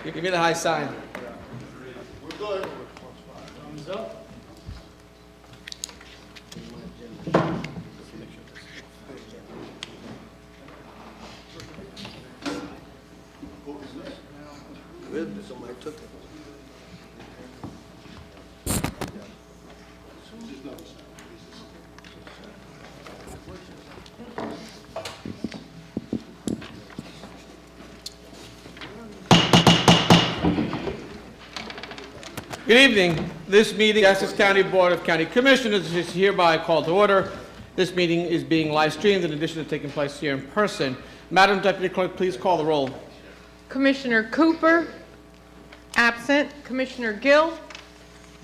Give me the high sign. We're good. Thumbs up. Good, somebody took it. Good evening. This meeting, Essex County Board of County Commissioners, is hereby called to order. This meeting is being live streamed in addition to taking place here in person. Madam Deputy Clerk, please call the roll. Commissioner Cooper, absent. Commissioner Gill,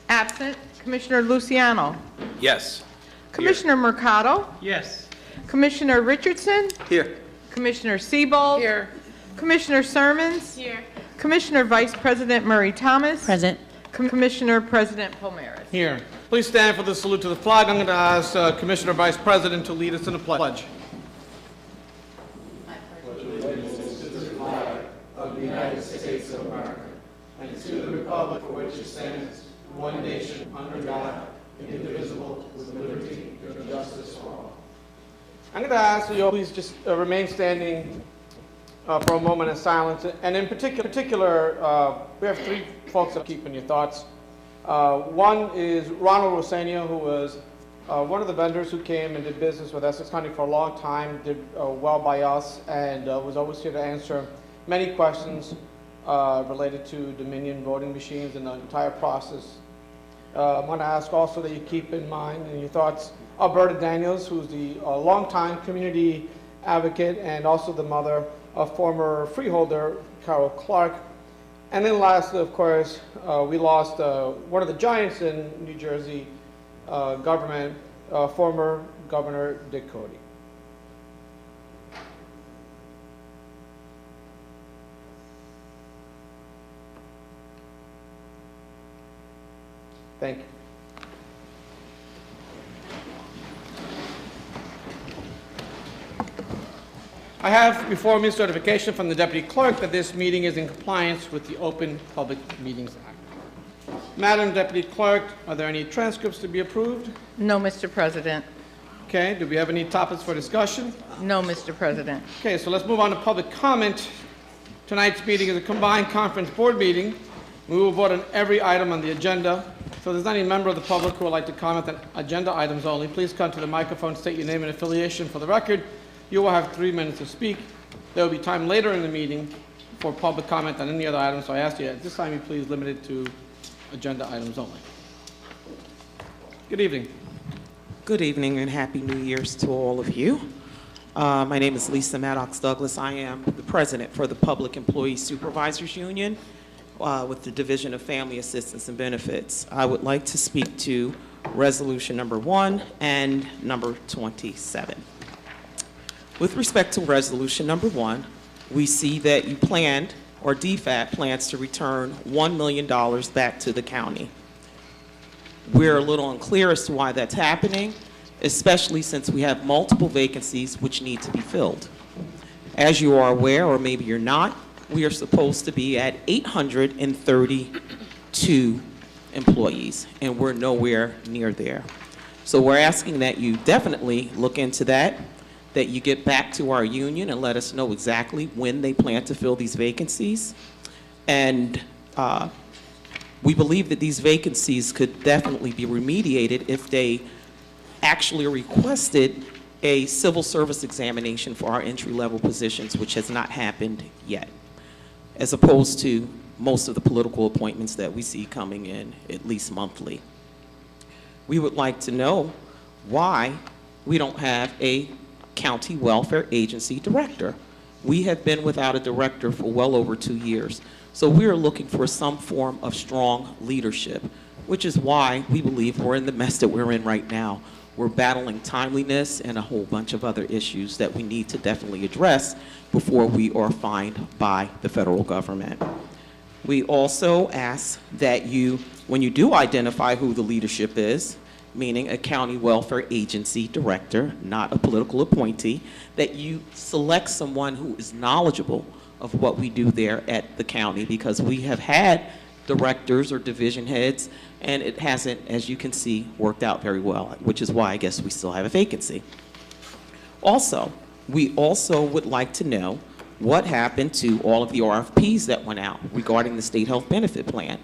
absent. Commissioner Luciano. Yes. Commissioner Mercado. Yes. Commissioner Richardson. Here. Commissioner Siebold. Here. Commissioner Sermons. Here. Commissioner Vice President Murray Thomas. Present. Commissioner President Pomaris. Here. Please stand for the salute to the flag. I'm going to ask Commissioner Vice President to lead us in the pledge. Of the United States of America, and to the republic for which it stands, one nation, under God, indivisible, with liberty and justice for all. I'm going to ask you all please just remain standing for a moment of silence. And in particular, we have three folks that keep in your thoughts. One is Ronald Rosenio, who was one of the vendors who came and did business with Essex County for a long time, did well by us, and was always here to answer many questions related to Dominion voting machines and the entire process. I want to ask also that you keep in mind in your thoughts Alberta Daniels, who's the longtime community advocate and also the mother of former freeholder Carol Clark. And then lastly, of course, we lost one of the giants in New Jersey government, former Governor Dick Cody. Thank you. I have before me certification from the Deputy Clerk that this meeting is in compliance with the Open Public Meetings Act. Madam Deputy Clerk, are there any transcripts to be approved? No, Mr. President. Okay, do we have any topics for discussion? No, Mr. President. Okay, so let's move on to public comment. Tonight's meeting is a combined conference board meeting. We will vote on every item on the agenda. So if there's any member of the public who would like to comment on agenda items only, please come to the microphone, state your name and affiliation for the record. You will have 3 minutes to speak. There will be time later in the meeting for public comment on any other items, so I ask you at this time you please limit it to agenda items only. Good evening. Good evening and Happy New Year's to all of you. My name is Lisa Maddox Douglas. I am the president for the Public Employee Supervisors Union with the Division of Family Assistance and Benefits. I would like to speak to resolution number 1 and number 27. With respect to resolution number 1, we see that you planned, or DFAT plans to return $1 million back to the county. We're a little unclear as to why that's happening, especially since we have multiple vacancies which need to be filled. As you are aware, or maybe you're not, we are supposed to be at 832 employees, and we're nowhere near there. So we're asking that you definitely look into that you get back to our union and let us know exactly when they plan to fill these vacancies. And we believe that these vacancies could definitely be remediated if they actually requested a civil service examination for our entry-level positions, which has not happened yet, as opposed to most of the political appointments that we see coming in at least monthly. We would like to know why we don't have a county welfare agency director. We have been without a director for well over 2 years. So we are looking for some form of strong leadership, which is why we believe we're in the mess that we're in right now. We're battling timeliness and a whole bunch of other issues that we need to definitely address before we are fined by the federal government. We also ask that you, when you do identify who the leadership is, meaning a county welfare agency director, not a political appointee, that you select someone who is knowledgeable of what we do there at the county, because we have had directors or division heads, and it hasn't, as you can see, worked out very well, which is why I guess we still have a vacancy. Also, we also would like to know what happened to all of the RFPs that went out regarding the state health benefit plan.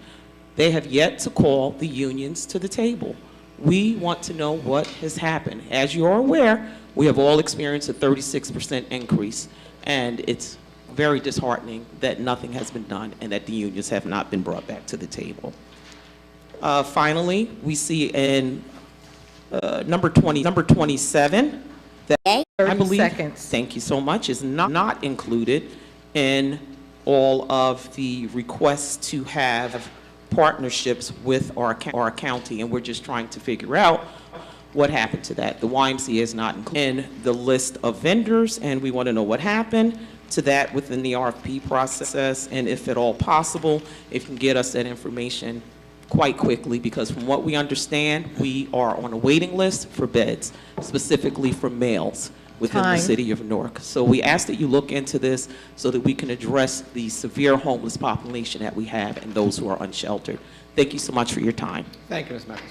They have yet to call the unions to the table. We want to know what has happened. As you are aware, we have all experienced a 36% increase, and it's very disheartening that nothing has been done and that the unions have not been brought back to the table. Finally, we see in number 27 that I 30 believe, seconds. thank you so much, is not included in all of the requests to have partnerships with our county, and we're just trying to figure out what happened to that. The YMCA is not included in the list of vendors, and we want to know what happened to that within the RFP process, and if at all possible, if you can get us that information quite quickly, because from what we understand, we are on a waiting list for beds, specifically for males within the Time. city of Newark. So we ask that you look into this so that we can address the severe homeless population that we have and those who are unsheltered. Thank you so much for your time. Thank you, Ms. Mathis.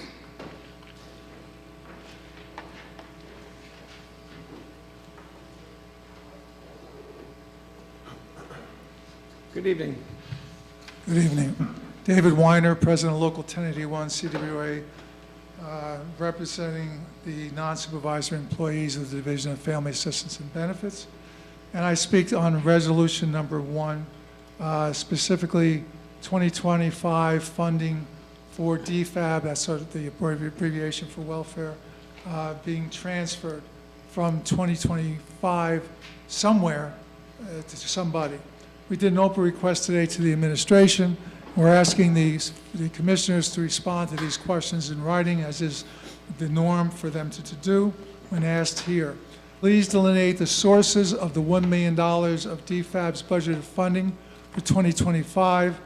Good evening. Good evening. David Weiner, President of Local 1081 CWA, representing the non-supervisory employees of the Division of Family Assistance and Benefits. And I speak on resolution number 1, specifically 2025 funding for DFAB, that's sort of the abbreviation for welfare, being transferred from 2025 somewhere to somebody. We did an open request today to the administration. We're asking the commissioners to respond to these questions in writing, as is the norm for them to do when asked here. Please delineate the sources of the $1 million of DFAB's budgeted funding for 2025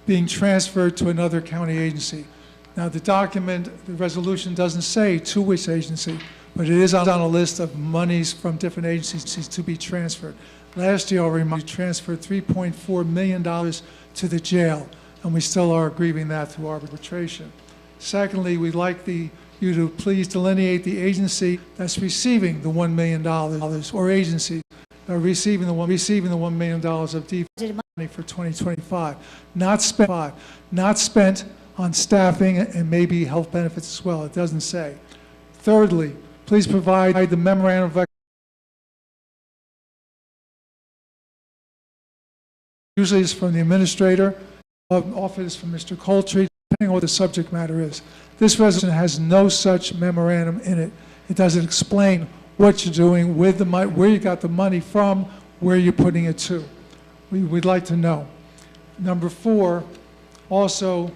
being transferred to another county agency. Now, the document, the resolution doesn't say to which agency, but it is on a list of monies from different agencies to be transferred. Last year, we transferred $3.4 million to the jail, and we still are grieving that through arbitration. Secondly, we'd like you to please delineate the agency that's receiving the $1 million, or agencies that are receiving the $1 million of DFAB money for 2025, not spent on staffing and maybe health benefits as well. It doesn't say. Thirdly, please provide the memorandum of usually it's from the administrator, often it's from Mr. Coltree, depending on what the subject matter is. This resolution has no such memorandum in it. It doesn't explain what you're doing with the money, where you got the money from, where you're putting it to. We'd like to know. Number 4, also,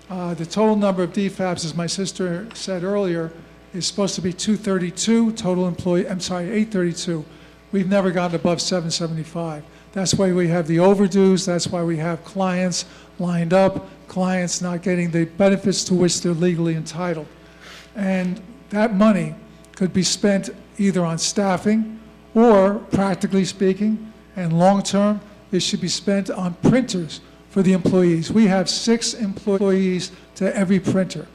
the total number of DFABs, as my sister said earlier, is supposed to be 232 total employee. I'm sorry, 832. We've never gotten above 775. That's why we have the overdues. That's why we have clients lined up, clients not getting the benefits to which they're legally entitled. And that money could be spent either on staffing or, practically speaking, and long-term, it should be spent on printers for the employees. We have 6 employees to every printer.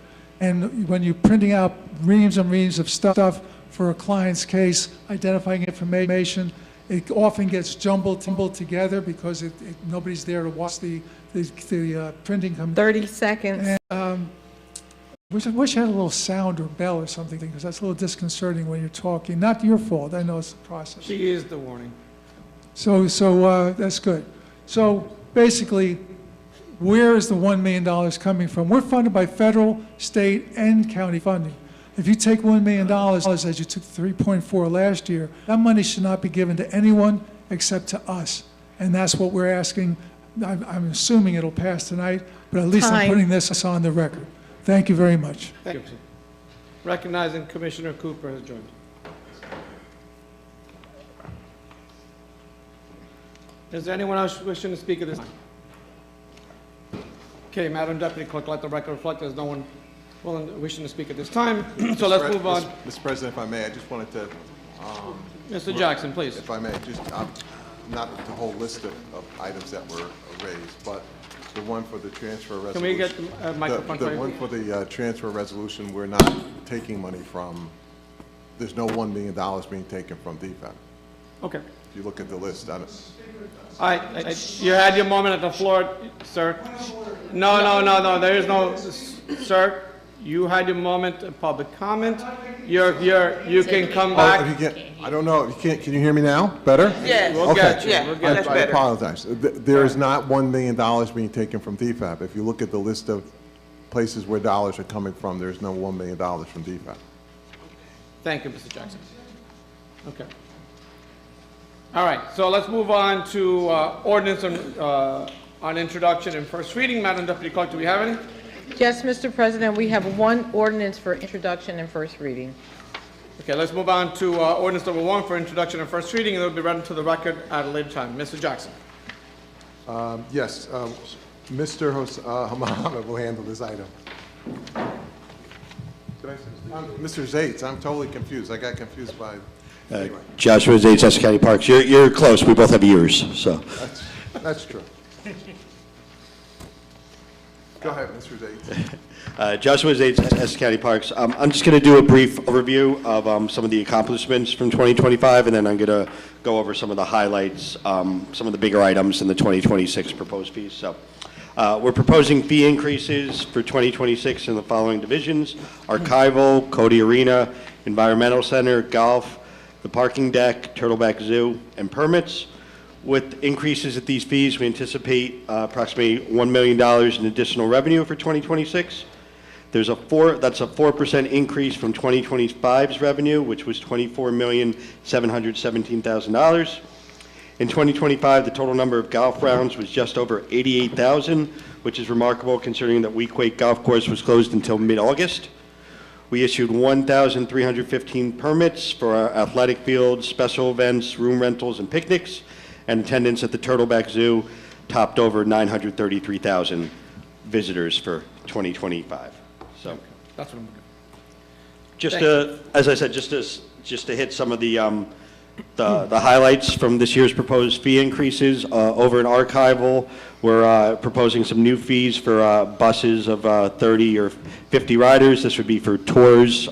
And when you're printing out reams and reams of stuff for a client's case, identifying information, it often gets jumbled together because nobody's there to watch the printing come. 30 seconds. And, wish I had a little sound or bell or something, because that's a little disconcerting when you're talking. Not your fault. I know it's the process. She is the warning. So that's good. So basically, where is the $1 million coming from? We're funded by federal, state, and county funding. If you take $1 million, as you took 3.4 last year, that money should not be given to anyone except to us. And that's what we're asking. I'm assuming it'll pass tonight, but at least I'm Time. putting this on the record. Thank you very much. Thank you. Recognizing Commissioner Cooper has joined. Is there anyone else wishing to speak at this time? Okay, Madam Deputy Clerk, let the record reflect there's no one wishing to speak at this time. So let's move on. Mr. President, if I may, I just wanted to, Mr. Jackson, please. if I may, just not the whole list of items that were raised, but the one for the transfer resolution. Can we get the microphone for The you? one for the transfer resolution, we're not taking money from, there's no $1 million being taken from DFAP. Okay. If you look at the list, All right, you had your moment at the floor, sir. No, there is no, sir, you had your moment of public comment. You can come oh, back. if you can't, I don't know, you can't, can you hear me now? Better? Yes. We'll get you, we'll get you. I apologize. There is not $1 million being taken from DFAP. If you look at the list of places where dollars are coming from, there's no $1 million from DFAP. Thank you, Mr. Jackson. Okay. All right, so let's move on to ordinance on introduction and first reading. Madam Deputy Clerk, do we have any? Yes, Mr. President, we have one ordinance for introduction and first reading. Okay, let's move on to ordinance number 1 for introduction and first reading, and it will be read into the record at a later time. Mr. Jackson. Yes, Mr. Mohammed will handle this item. Mr. Zates, I'm totally confused. I got confused by, anyway. Joshua Zates, Essex County Parks. You're close. We both have ears, so. That's true. Go ahead, Mr. Zates. Joshua Zates, Essex County Parks. I'm just going to do a brief overview of some of the accomplishments from 2025, and then I'm going to go over some of the highlights, some of the bigger items in the 2026 proposed fees. So, we're proposing fee increases for 2026 in the following divisions: Archival, Cody Arena, Environmental Center, Golf, the Parking Deck, Turtleback Zoo, and Permits. With increases at these fees, we anticipate approximately $1 million in additional revenue for 2026. That's a 4% increase from 2025's revenue, which was $24,717,000. In 2025, the total number of golf rounds was just over 88,000, which is remarkable considering that Weequahic Golf Course was closed until mid-August. We issued 1,315 permits for our athletic fields, special events, room rentals, and picnics, and attendance at the Turtleback Zoo topped over 933,000 visitors for 2025. So, That's what I'm looking just to, as I said, just to hit some of the highlights from this year's proposed fee increases. Over in Archival, we're proposing some new fees for buses of 30 or 50 riders. This would be for tours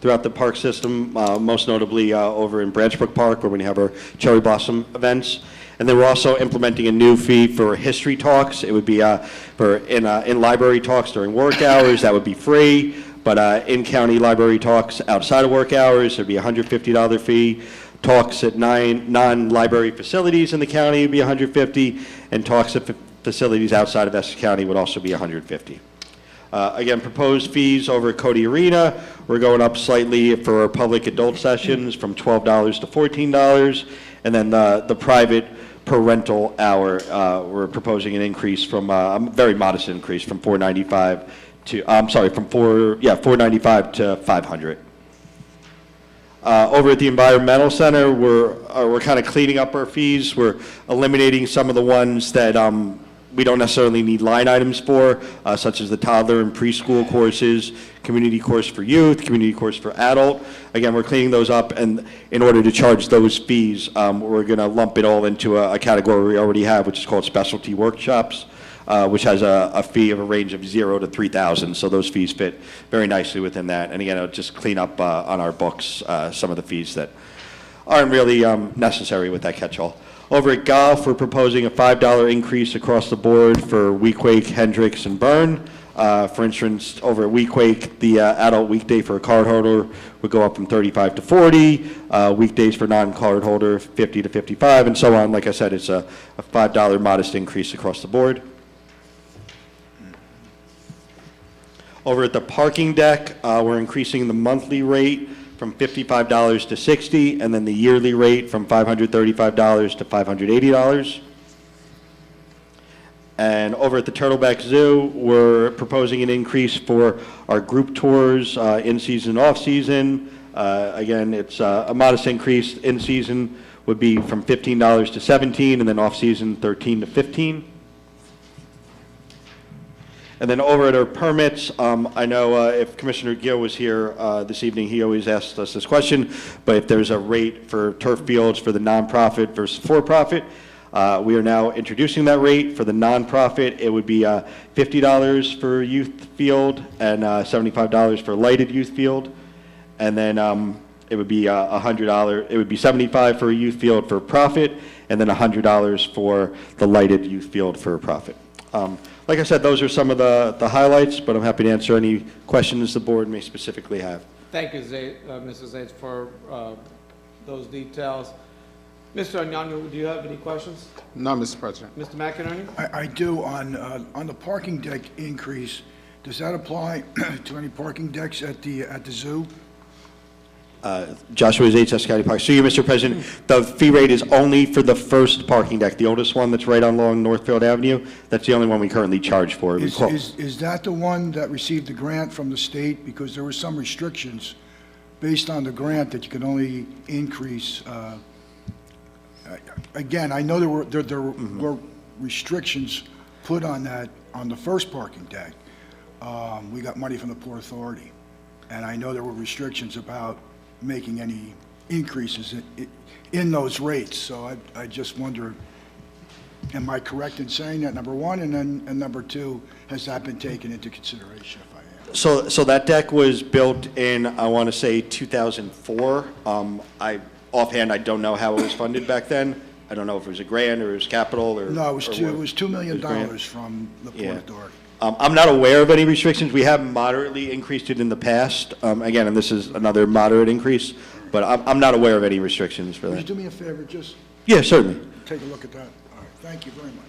throughout the park system, most notably over in Branchbrook Park, where we have our Cherry Blossom events. And then we're also implementing a new fee for history talks. It would be in library talks during work hours. That would be free. But in-county library talks outside of work hours, there'd be a $150 fee. Talks at 9 non-library facilities in the county would be $150, and talks at facilities outside of Essex County would also be $150. Again, proposed fees over at Cody Arena, we're going up slightly for our public adult sessions from $12 to $14, and then the private per rental hour, we're proposing an increase from a very modest increase from $495 to $495 to $500. Over at the Environmental Center, we're kind of cleaning up our fees. We're eliminating some of the ones that we don't necessarily need line items for, such as the toddler and preschool courses, community course for youth, community course for adult. Again, we're cleaning those up, and in order to charge those fees, we're going to lump it all into a category we already have, which is called specialty workshops, which has a fee of a range of $0 to $3,000. So those fees fit very nicely within that. And again, it'll just clean up on our books some of the fees that aren't really necessary with that catch-all. Over at Golf, we're proposing a $5 increase across the board for Weequahic, Hendricks, and Byrne. For instance, over at Weequahic, the adult weekday for a card holder would go up from 35 to 40, weekdays for non-card holder 50 to 55, and so on. Like I said, it's a $5 modest increase across the board. Over at the parking deck, we're increasing the monthly rate from $55 to $60, and then the yearly rate from $535 to $580. And over at the Turtleback Zoo, we're proposing an increase for our group tours in season, off season. Again, it's a modest increase. In season would be from $15 to $17, and then off season $13 to $15. And then over at our permits, I know if Commissioner Gill was here this evening, he always asks us this question, but if there's a rate for turf fields for the nonprofit versus for-profit, we are now introducing that rate. For the nonprofit, it would be $50 for youth field and $75 for lighted youth field. And then it would be $100, it would be $75 for a youth field for profit, and then $100 for the lighted youth field for profit. Like I said, those are some of the highlights, but I'm happy to answer any questions the board may specifically have. Thank you, Mrs. Zates, for those details. Mr. Anyanwu, do you have any questions? No, Mr. President. Mr. McInerney? I do. On the parking deck increase, does that apply to any parking decks at the zoo? Joshua Zates, Essex County Parks. So you, Mr. President, the fee rate is only for the first parking deck, the oldest one that's right along Northfield Avenue. That's the only one we currently charge for. Is that the one that received the grant from the state? Because there were some restrictions based on the grant that you could only increase. Again, I know there were restrictions put on that on the first parking deck. We got money from the Port Authority, and I know there were restrictions about making any increases in those rates. So I just wonder, am I correct in saying that, number one? And number two, has that been taken into consideration, if I am? So that deck was built in, I want to say, 2004. Offhand, I don't know how it was funded back then. I don't know if it was a grant or it was capital or... No, it was $2 million from the Port Authority. I'm not aware of any restrictions. We have moderately increased it in the past. Again, and this is another moderate increase, but I'm not aware of any restrictions for that. Would you do me a favor, just Yeah, certainly. take a look at that? All right, thank you very much.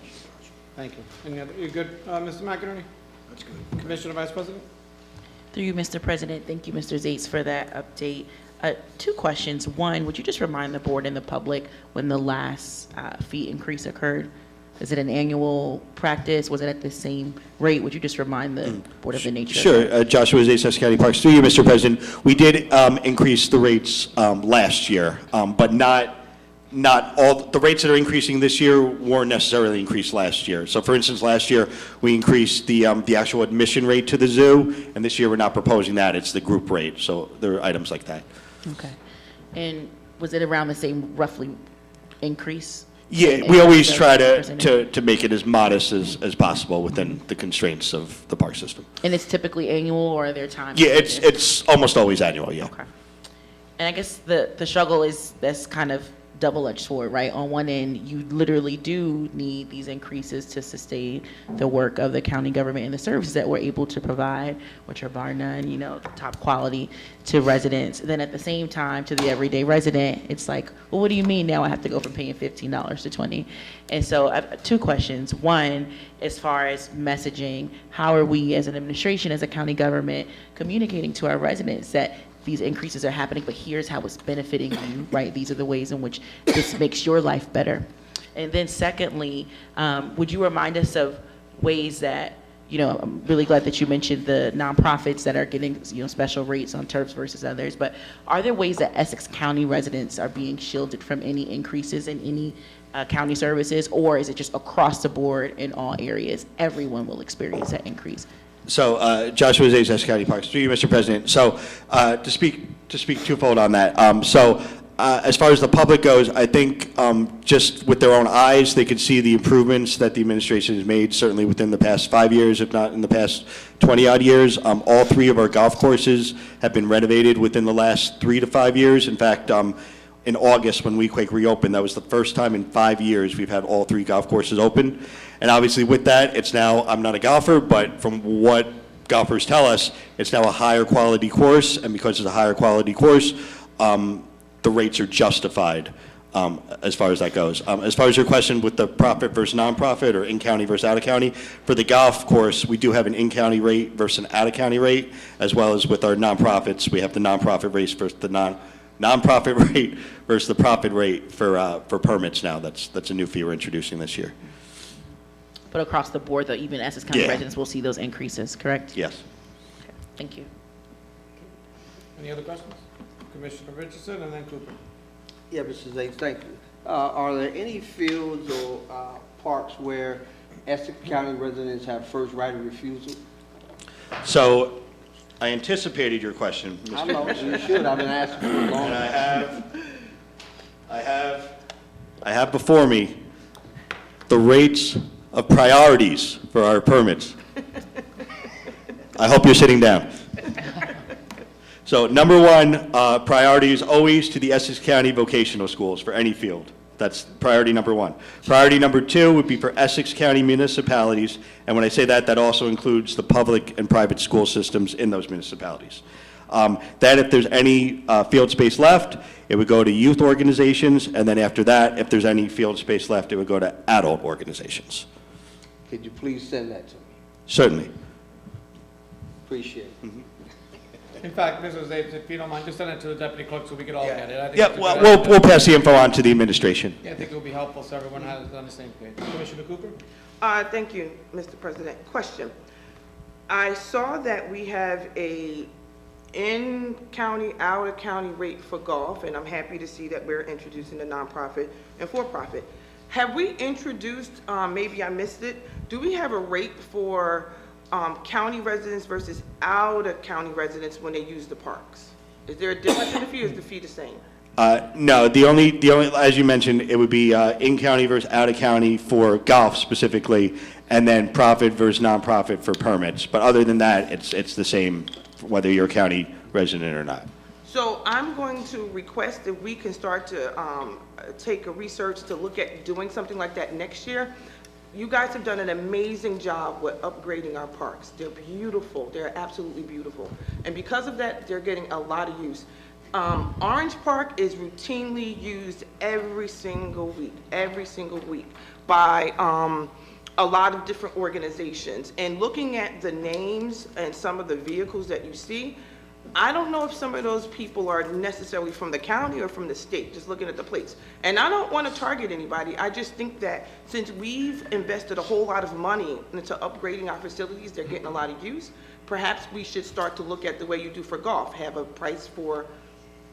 Thank you. Any other, you good, Mr. McInerney? That's good. Commissioner Vice President? Through you, Mr. President, thank you, Mr. Zates, for that update. Two questions. One, would you just remind the board and the public when the last fee increase occurred? Is it an annual practice? Was it at the same rate? Would you just remind the board of the nature of that? Sure. Joshua Zates, Essex County Parks. Through you, Mr. President, we did increase the rates last year, but not all the rates that are increasing this year weren't necessarily increased last year. So, for instance, last year we increased the actual admission rate to the zoo, and this year we're not proposing that. It's the group rate. So there are items like that. Okay. And was it around the same roughly increase? Yeah, we always try to make it as modest as possible within the constraints of the park system. And it's typically annual, or are there times? Yeah, it's almost always annual, yeah. Okay. And I guess the struggle is that's kind of double-edged sword, right? On one end, you literally do need these increases to sustain the work of the county government and the services that we're able to provide, which are bar none, top quality to residents. Then at the same time, to the everyday resident, it's like, well, what do you mean now I have to go from paying $15 to $20? And so I have two questions. One, as far as messaging, how are we as an administration, as a county government, communicating to our residents that these increases are happening, but here's how it's benefiting you, right? These are the ways in which this makes your life better. And then secondly, would you remind us of ways that, I'm really glad that you mentioned the nonprofits that are getting, special rates on turfs versus others, but are there ways that Essex County residents are being shielded from any increases in any county services, or is it just across the board in all areas, everyone will experience that increase? So, Joshua Zates, Essex County Parks. Through you, Mr. President. So, to speak twofold on that. As far as the public goes, I think just with their own eyes, they could see the improvements that the administration has made, certainly within the past 5 years, if not in the past 20-odd years. All three of our golf courses have been renovated within the last 3 to 5 years. In fact, in August, when WeQuake reopened, that was the first time in 5 years we've had all three golf courses open. And obviously with that, it's now, I'm not a golfer, but from what golfers tell us, it's now a higher quality course, and because it's a higher quality course, the rates are justified as far as that goes. As far as your question with the profit versus nonprofit or in-county versus out-of-county, for the golf course, we do have an in-county rate versus an out-of-county rate, as well as with our nonprofits, we have the nonprofit rates versus the nonprofit rate versus the profit rate for permits now. That's a new fee we're introducing this year. But across the board, though, even Essex County Yeah. residents will see those increases, correct? Yes. Okay. Thank you. Any other questions? Commissioner Richardson and then Cooper. Yeah, Mr. Zates, thank you. Are there any fields or parks where Essex County residents have first right of refusal? So I anticipated your question, Mr. I know, Commissioner. you should, I've been asking for a long And time. I have before me the rates of priorities for our permits. I hope you're sitting down. So number one, priority is always to the Essex County vocational schools for any field. That's priority number one. Priority number two would be for Essex County municipalities, and when I say that, that also includes the public and private school systems in those municipalities. Then if there's any field space left, it would go to youth organizations, and then after that, if there's any field space left, it would go to adult organizations. Could you please send that to me? Certainly. Appreciate it. In fact, Mrs. Davis, if you don't mind, just send it to the deputy clerk so we can all get it. I think Yeah, it's a well, good we'll idea. pass the info on to the administration. Yeah, I think it will be helpful so everyone has on the same page. Commissioner Cooper? Thank you, Mr. President. Question. I saw that we have a in-county, out-of-county rate for golf, and I'm happy to see that we're introducing the nonprofit and for-profit. Have we introduced, maybe I missed it, do we have a rate for county residents versus out-of-county residents when they use the parks? Is there a difference in the fee, or is the fee the same? No, the only, as you mentioned, it would be in-county versus out-of-county for golf specifically, and then profit versus nonprofit for permits. But other than that, it's the same whether you're a county resident or not. So I'm going to request if we can start to take a research to look at doing something like that next year. You guys have done an amazing job with upgrading our parks. They're beautiful. They're absolutely beautiful. And because of that, they're getting a lot of use. Orange Park is routinely used every single week by a lot of different organizations. And looking at the names and some of the vehicles that you see, I don't know if some of those people are necessarily from the county or from the state, just looking at the plates. And I don't want to target anybody. I just think that since we've invested a whole lot of money into upgrading our facilities, they're getting a lot of use. Perhaps we should start to look at the way you do for golf, have a price for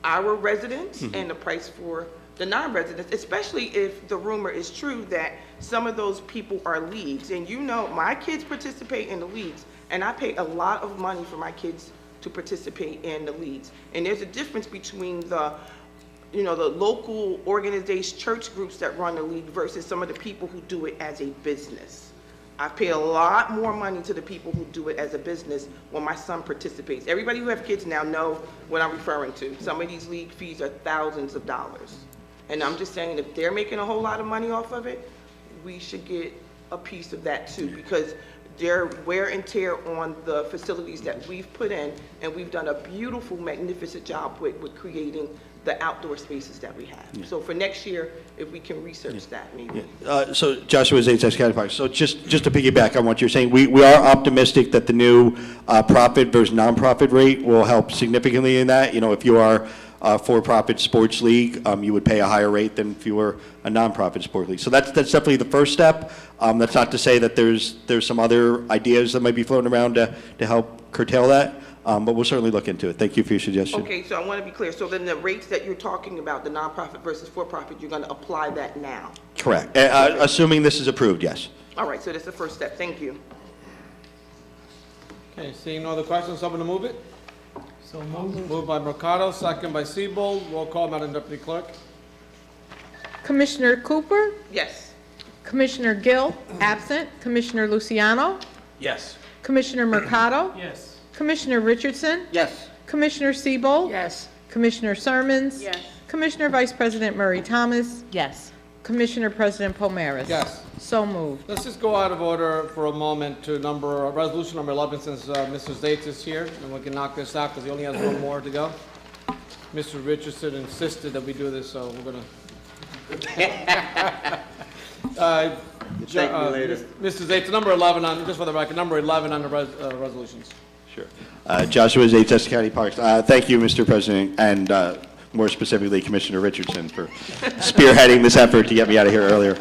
our residents and a price for the non-residents, especially if the rumor is true that some of those people are leagues. And you know, my kids participate in the leagues, and I pay a lot of money for my kids to participate in the leagues. And there's a difference between the, the local organized church groups that run the league versus some of the people who do it as a business. I've paid a lot more money to the people who do it as a business when my son participates. Everybody who have kids now know what I'm referring to. Some of these league fees are thousands of dollars. And I'm just saying, if they're making a whole lot of money off of it, we should get a piece of that too, because their wear and tear on the facilities that we've put in, and we've done a beautiful, magnificent job with creating the outdoor spaces that we have. Yeah. So for next year, if we can research that, maybe. So Joshua Zates, Essex County Parks. So just to piggyback on what you're saying, we are optimistic that the new profit versus nonprofit rate will help significantly in that. If you are a for-profit sports league, you would pay a higher rate than if you were a nonprofit sports league. So that's definitely the first step. That's not to say that there's some other ideas that might be floating around to help curtail that, but we'll certainly look into it. Thank you for your suggestion. Okay, so I want to be clear. So then the rates that you're talking about, the nonprofit versus for-profit, you're going to apply that now? Correct. Assuming this is approved, yes. All right, so that's the first step. Thank you. Okay, seeing no other questions, someone to move it? So moved. Moved by Mercado, second by Siebold. Roll call, Madam Deputy Clerk. Commissioner Cooper, Yes. Commissioner Gill, absent, Commissioner Luciano, Yes. Commissioner Mercado, Yes. Commissioner Richardson, Yes. Commissioner Siebold, Yes. Commissioner Sermons, Yes. Commissioner Vice President Murray Thomas, Yes. Commissioner President Pomaris. Yes. So moved. Let's just go out of order for a moment to resolution number 11, since Mr. Zates is here, and we can knock this out because he only has one more to go. Mr. Richardson insisted that we do this, so we're going to... Thank me later. Mr. Zates, number 11 on, just for the record, number 11 on the resolutions. Sure. Joshua Zates, Essex County Parks. Thank you, Mr. President, and more specifically, Commissioner Richardson, for spearheading this effort to get me out of here earlier.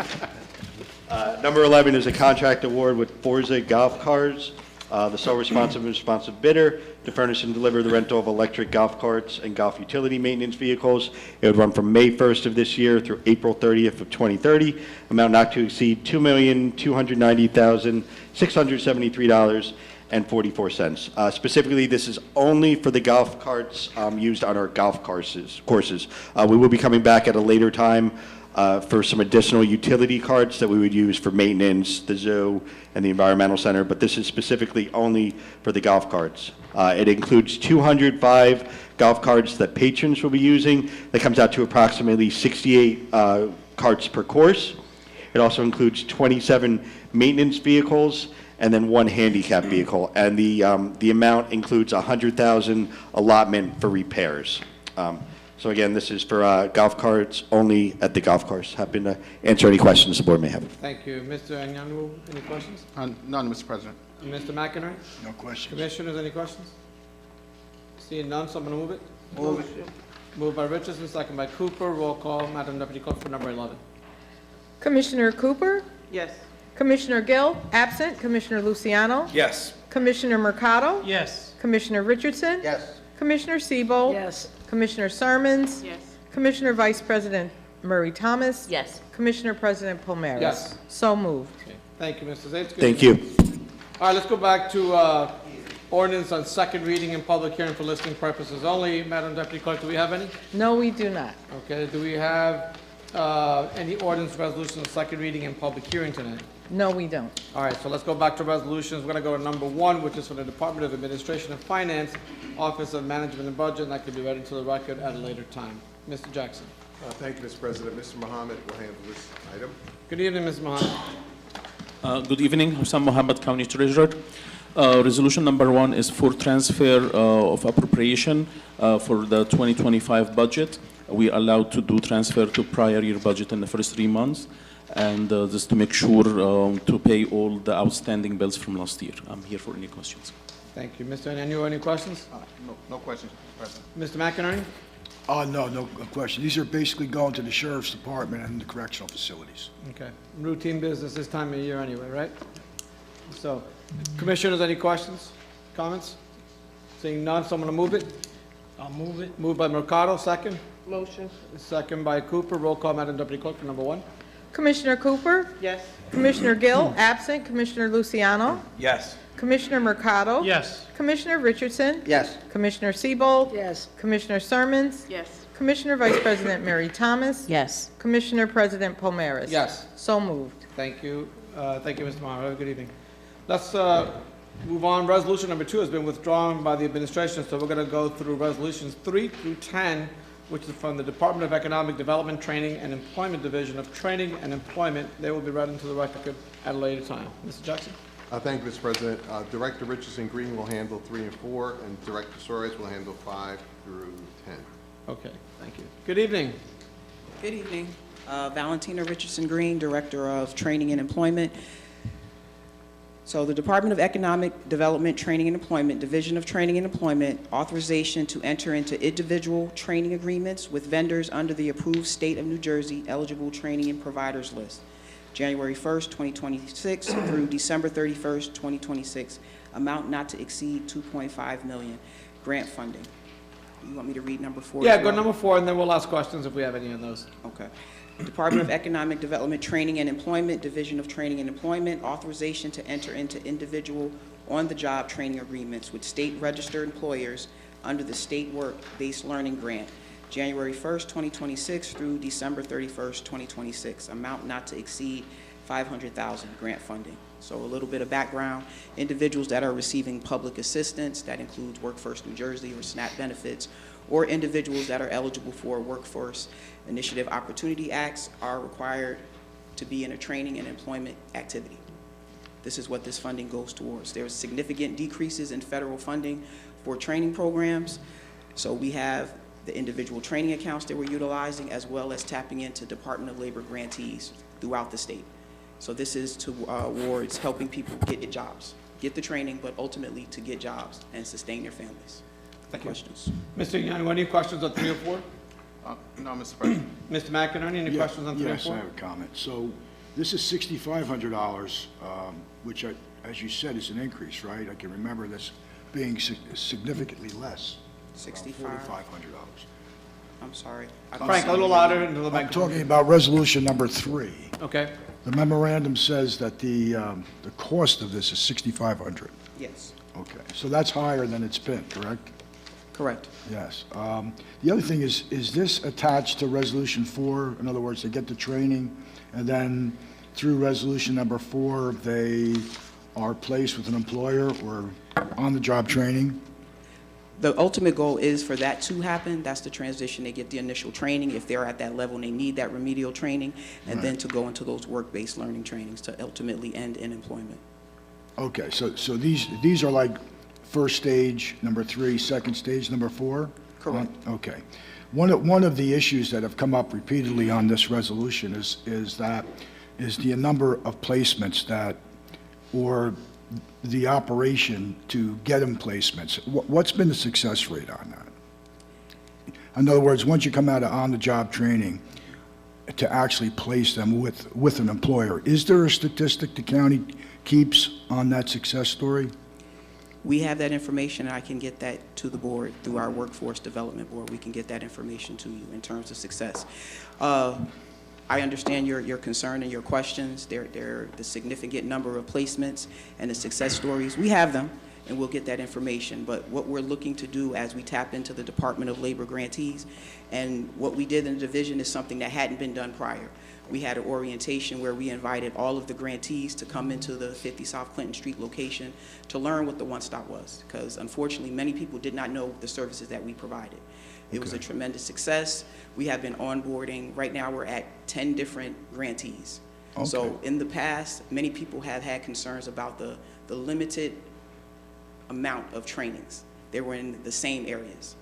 Number 11 is a contract award with Forza Golf Cars The sole responsive and responsive bidder to furnish and deliver the rental of electric golf carts and golf utility maintenance vehicles. It would run from May 1st of this year through April 30th of 2030, amount not to exceed $2,290,673.44. Specifically, this is only for the golf carts used on our golf courses. We will be coming back at a later time for some additional utility carts that we would use for maintenance, the zoo, and the environmental center, but this is specifically only for the golf carts. It includes 205 golf carts that patrons will be using. That comes out to approximately 68 carts per course. It also includes 27 maintenance vehicles and then 1 handicap vehicle. And the amount includes a $100,000 allotment for repairs. So again, this is for golf carts only at the golf course. Happy to answer any questions the board may have. Thank you. Mr. Anyanwu, any questions? None, Mr. President. Mr. McInerney? No questions. Commissioners, any questions? Seeing none, someone move it? Move it. Moved by Richardson, second by Cooper. Roll call, Madam Deputy Clerk, for number 11. Commissioner Cooper? Yes. Commissioner Gill, absent. Commissioner Luciano? Yes. Commissioner Mercado? Yes. Commissioner Richardson? Yes. Commissioner Siebold? Yes. Commissioner Sermons? Yes. Commissioner Vice President Murray Thomas? Yes. Commissioner President Palmeris? Yes. So moved. Okay. Thank you, Mr. Zates. Thank you. All right, let's go back to ordinance on second reading and public hearing for listing purposes only. Madam Deputy Clerk, do we have any? No, we do not. Okay, do we have any ordinance resolutions on second reading and public hearing tonight? No, we don't. All right, so let's go back to resolutions. We're going to go to number 1, which is for the Department of Administration and Finance, Office of Management and Budget, and that can be read into the record at a later time. Mr. Jackson. Thank you, Mr. President. Mr. Mohammed will handle this item. Good evening, Ms. Mohammed. Good evening, Hussam Mohammed, County Treasurer. Resolution number 1 is for transfer of appropriation for the 2025 budget. We are allowed to do transfer to prior year budget in the first 3 months, and this to make sure to pay all the outstanding bills from last year. I'm here for any questions. Thank you. Mr. Anyanwu, any questions? No questions, Mr. President. Mr. McInerney? No question. These are basically going to the Sheriff's Department and the correctional facilities. Okay. Routine business this time of year anyway, right? So, Commissioners, any questions, comments? Seeing none, someone to move it? I'll move it. Moved by Mercado, second. Motion. Second by Cooper. Roll call, Madam Deputy Clerk, for number 1. Commissioner Cooper? Yes. Commissioner Gill, absent. Commissioner Luciano? Yes. Commissioner Mercado? Yes. Commissioner Richardson? Yes. Commissioner Siebold? Yes. Commissioner Sermons? Yes. Commissioner Vice President Mary Thomas? Yes. Commissioner President Palmeris? Yes. So moved. Thank you. Thank you, Mr. Mohammed. Have a good evening. Let's move on. Resolution number 2 has been withdrawn by the administration, so we're going to go through resolutions 3 through 10, which is from the Department of Economic Development, Training, and Employment Division of Training and Employment. They will be read into the record at a later time. Mr. Jackson? Thank you, Mr. President. Director Richardson Green will handle 3 and 4, and Director Suarez will handle 5 through 10. Okay, thank you. Good evening. Good evening. Valentina Richardson Green, Director of Training and Employment. So the Department of Economic Development, Training and Employment, Division of Training and Employment, authorization to enter into individual training agreements with vendors under the approved State of New Jersey eligible training and providers list, January 1st, 2026 through December 31st, 2026, amount not to exceed $2.5 million, grant funding. You want me to read number 4? Yeah, go number 4, and then we'll ask questions if we have any on those. Okay. Department of Economic Development, Training and Employment, Division of Training and Employment, authorization to enter into individual on-the-job training agreements with state-registered employers under the State Work-Based Learning Grant, January 1st, 2026 through December 31st, 2026, amount not to exceed $500,000, grant funding. So a little bit of background, individuals that are receiving public assistance, that includes Workforce New Jersey or SNAP benefits, or individuals that are eligible for Workforce Initiative Opportunity Acts are required to be in a training and employment activity. This is what this funding goes towards. There's significant decreases in federal funding for training programs. So we have the individual training accounts that we're utilizing, as well as tapping into Department of Labor grantees throughout the state. So this is towards helping people get jobs, get the training, but ultimately to get jobs and sustain their families. Thank you. Questions? Mr. Young, any questions on 3 or 4? No, Mr. President. Mr. McInerney, any questions on 3 or 4? Yes, I have a comment. So this is $6,500, which I as you said, is an increase, right? I can remember this being significantly less. $6,500. $4,500. I'm sorry. Frank, a little louder into the I'm microphone. talking about resolution number 3. Okay. The memorandum says that the cost of this is $6,500. Yes, Okay, so that's higher than it's been, correct? correct. Yes. The other thing is this attached to resolution 4? In other words, they get the training, and then through resolution number 4, they are placed with an employer or on-the-job training? The ultimate goal is for that to happen. That's the transition. They get the initial training if they're at that level and they need that remedial training, and then to go into those work-based learning trainings to ultimately end in employment. Okay, so these are like first stage, number 3, second stage, number 4? Correct. Okay. One of the issues that have come up repeatedly on this resolution is the number of placements that, or the operation to get them placements. What's been the success rate on that? In other words, once you come out of on-the-job training, to actually place them with an employer, is there a statistic the county keeps on that success story? We have that information, and I can get that to the board through our workforce development board. We can get that information to you in terms of success. I understand your concern and your questions. They're the significant number of placements and the success stories. We have them, and we'll get that information. But what we're looking to do as we tap into the Department of Labor grantees, and what we did in the division is something that hadn't been done prior. We had an orientation where we invited all of the grantees to come into the 50 South Clinton Street location to learn what the One Stop was, because unfortunately many people did not know the services that we provided. It was a tremendous success. We have been onboarding. Right now we're at 10 different grantees. Okay. So in the past, many people have had concerns about the limited amount of trainings. They were in the same areas.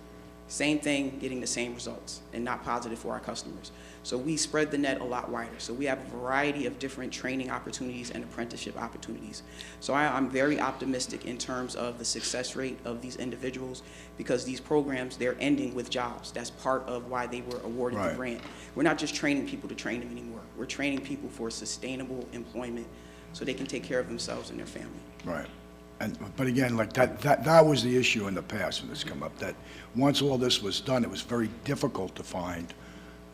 Same thing, getting the same results, and not positive for our customers. So we spread the net a lot wider. So we have a variety of different training opportunities and apprenticeship opportunities. So I'm very optimistic in terms of the success rate of these individuals, because these programs, they're ending with jobs. That's part of why they were awarded the grant. We're not just training people to train them anymore. We're training people for sustainable employment so they can take care of themselves and their family. Right. But again, like that was the issue in the past when this come up, that once all this was done, it was very difficult to find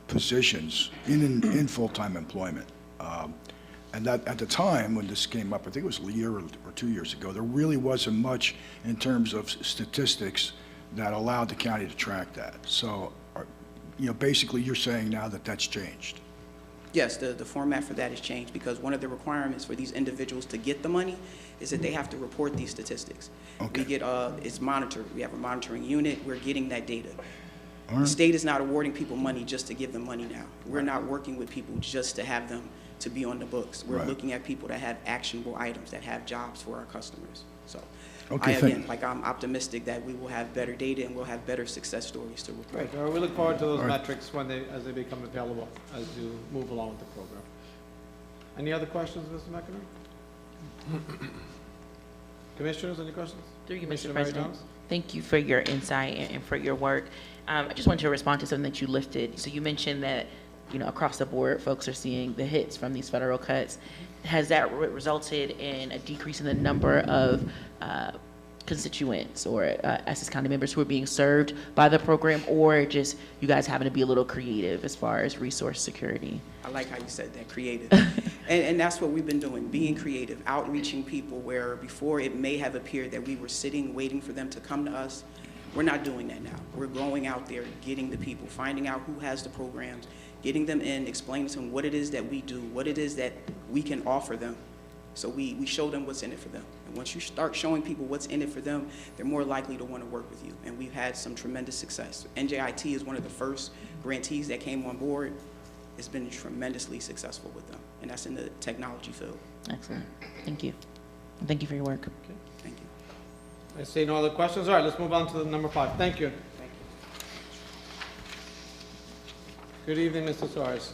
positions in full-time employment. And that at the time when this came up, I think it was a year or 2 years ago, there really wasn't much in terms of statistics that allowed the county to track that. So, basically you're saying now that that's changed. Yes, the format for that has changed, because one of the requirements for these individuals to get the money is that they have to report these statistics. Okay. We get, it's monitored. We have a monitoring unit. We're getting that data. All right. The state is not awarding people money just to give them money now. We're not working with people just to have them to be on the books. We're looking at people that have actionable items, that have jobs for our customers. So Okay, I'm optimistic that we will have better data and we'll have better success stories to report. Great. Well, we look forward to those metrics as they become available as you move along with the program. Any other questions, Mr. McInerney? Commissioners, any questions? Through you, Commissioner Mr. Mary President. Jones? Thank you for your insight and for your work. I just wanted to respond to something that you lifted. So you mentioned that, across the board, folks are seeing the hits from these federal cuts. Has that resulted in a decrease in the number of constituents or Essex County members who are being served by the program, or just you guys having to be a little creative as far as resource security? I like how you said that, creative. and that's what we've been doing, being creative, outreaching people where before it may have appeared that we were sitting waiting for them to come to us. We're not doing that now. We're going out there, getting the people, finding out who has the programs, getting them in, explaining to them what it is that we do, what it is that we can offer them. So we show them what's in it for them. And once you start showing people what's in it for them, they're more likely to want to work with you. And we've had some tremendous success. NJIT is one of the first grantees that came on board. It's been tremendously successful with them, and that's in the technology field. Excellent. Thank you. And thank you for your work. Okay. Thank you. I see no other questions. All right, let's move on to number 5. Thank you. Thank you. Good evening, Mr. Suarez.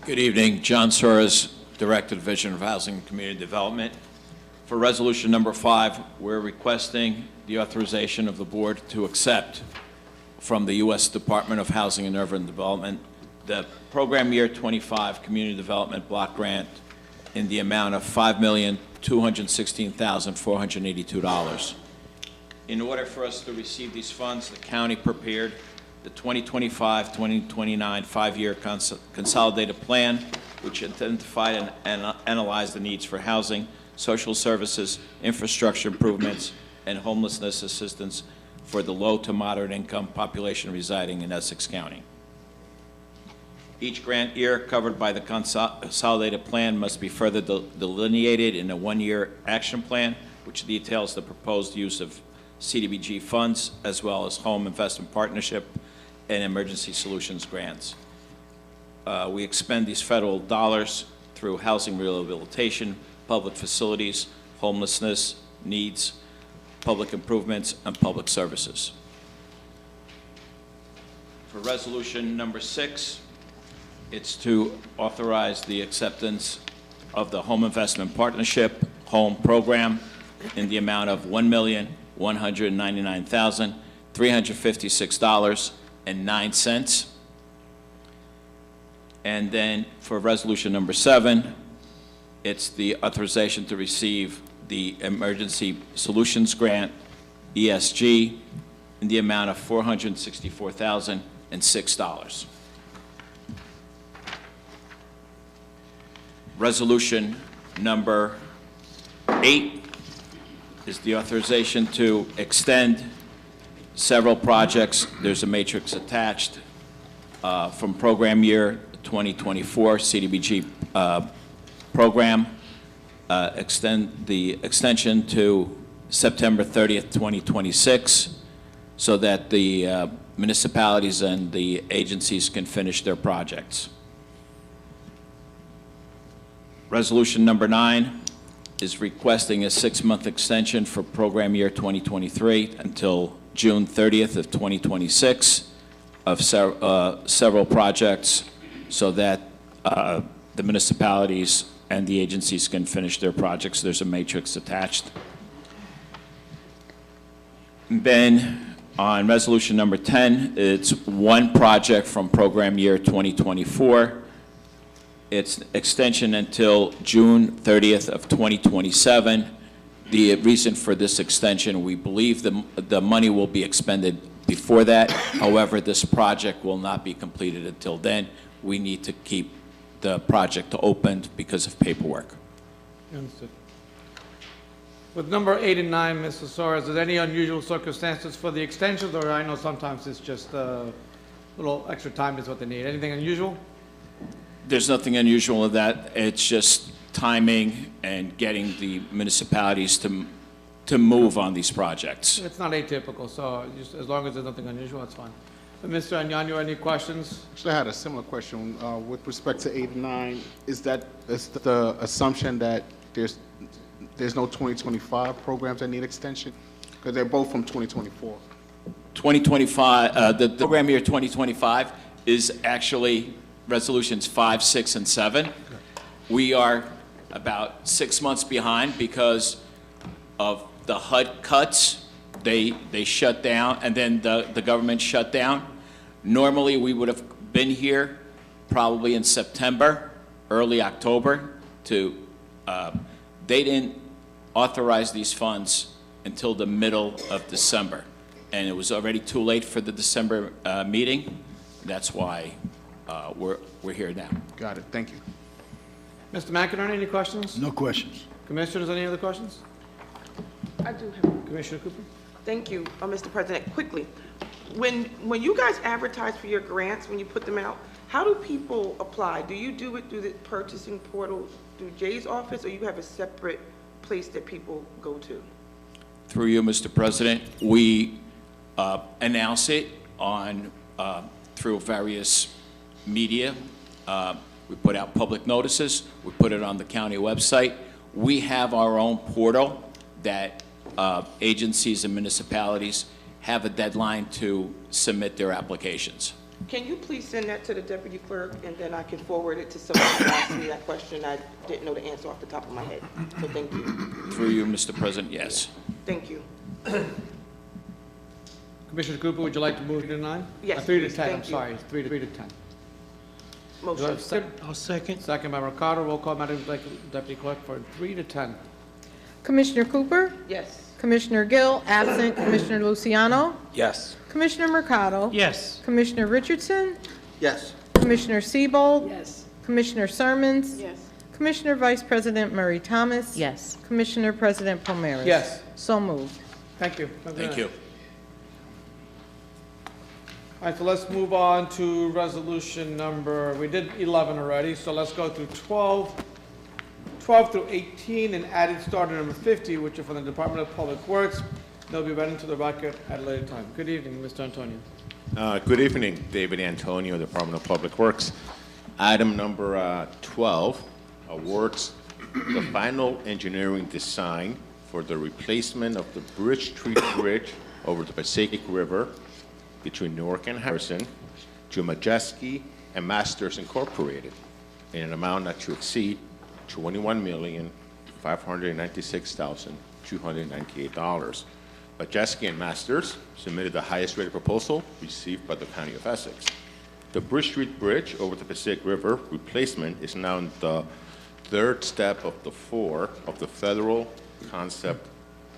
Good evening. John Suarez, Director, Division of Housing and Community Development. For resolution number 5, we're requesting the authorization of the board to accept from the U.S. Department of Housing and Urban Development the Program Year 25 Community Development Block Grant in the amount of $5,216,482. In order for us to receive these funds, the county prepared the 2025-2029 five-year consolidated plan, which identified and analyzed the needs for housing, social services, infrastructure improvements, and homelessness assistance for the low to moderate income population residing in Essex County. Each grant year covered by the consolidated plan must be further delineated in a one-year action plan, which details the proposed use of CDBG funds, as well as home investment partnership and emergency solutions grants. We expend these federal dollars through housing rehabilitation, public facilities, homelessness needs, public improvements, and public services. For resolution number 6, it's to authorize the acceptance of the Home Investment Partnership Home Program in the amount of $1,199,356.09. And then for resolution number 7, it's the authorization to receive the Emergency Solutions Grant, ESG, in the amount of $464,006. Resolution number 8 is the authorization to extend several projects. There's a matrix attached from program year 2024 CDBG program. Extend the extension to September 30th, 2026, so that the municipalities and the agencies can finish their projects. Resolution number 9 is requesting a 6-month extension for program year 2023 until June 30th of 2026 of several projects, so that the municipalities and the agencies can finish their projects. There's a matrix attached. Then on resolution number 10, it's one project from program year 2024. It's extension until June 30th of 2027. The reason for this extension, we believe the money will be expended before that. However, this project will not be completed until then. We need to keep the project opened because of paperwork. Understood. With number 8 and 9, Mr. Soares, is there any unusual circumstances for the extensions, or I know sometimes it's just a little extra time is what they need. Anything unusual? There's nothing unusual in that. It's just timing and getting the municipalities to move on these projects. It's not atypical, so just as long as there's nothing unusual, that's fine. Mr. Anyanwu, any questions? Actually, I had a similar question with respect to 8 and 9. Is the assumption that there's no 2025 programs that need extension? Because they're both from 2024. 2025, the program year 2025 is actually resolutions 5, 6, and 7. We are about 6 months behind because of the HUD cuts. They shut down, and then the government shut down. Normally, we would have been here probably in September, early October. They didn't authorize these funds until the middle of December, and it was already too late for the December meeting. That's why we're here now. Got it. Thank you. Mr. McInerney, any questions? No questions. Commissioners, any other questions? I do have. Commissioner Cooper? Thank you, Mr. President. Quickly, when you guys advertise for your grants, when you put them out, how do people apply? Do you do it through the purchasing portal through Jay's office, or you have a separate place that people go to? Through you, Mr. President, we announce it on through various media. We put out public notices. We put it on the county website. We have our own portal that agencies and municipalities have a deadline to submit their applications. Can you please send that to the deputy clerk, and then I can forward it to someone who asked me that question? I didn't know the answer off the top of my head, so thank you. Through you, Mr. President, yes. Thank you. Commissioner Cooper, would you like to move to 9? Yes, 3 to please. 10, I'm Thank you. sorry, 3 to 10. Do I have a Motion. second? I'll second. Second by Mercado. Roll call, Madam Deputy Clerk, for 3 to 10. Commissioner Cooper? Yes. Commissioner Gill, absent. Commissioner Luciano? Yes. Commissioner Mercado? Yes. Commissioner Richardson? Yes. Commissioner Siebold? Yes. Commissioner Sermons? Yes. Commissioner Vice President Murray Thomas? Yes. Commissioner President Palmeris? Yes. So moved. Thank you. Thank you. All right, so let's move on to resolution number, we did 11 already, so let's go through 12 through 18, and added starter number 50, which are from the Department of Public Works. They'll be read into the record at a later time. Good evening, Mr. Antonio. Good evening, David Antonio, Department of Public Works. Item number 12 awards the final engineering design for the replacement of the Bridge Street Bridge over the Passaic River between Newark and Harrison to Majeski and Masters Incorporated in an amount not to exceed $21,596,298. Majeski and Masters submitted the highest rated proposal received by the County of Essex. The Bridge Street Bridge over the Passaic River replacement is now in the third step of the 4 of the federal concept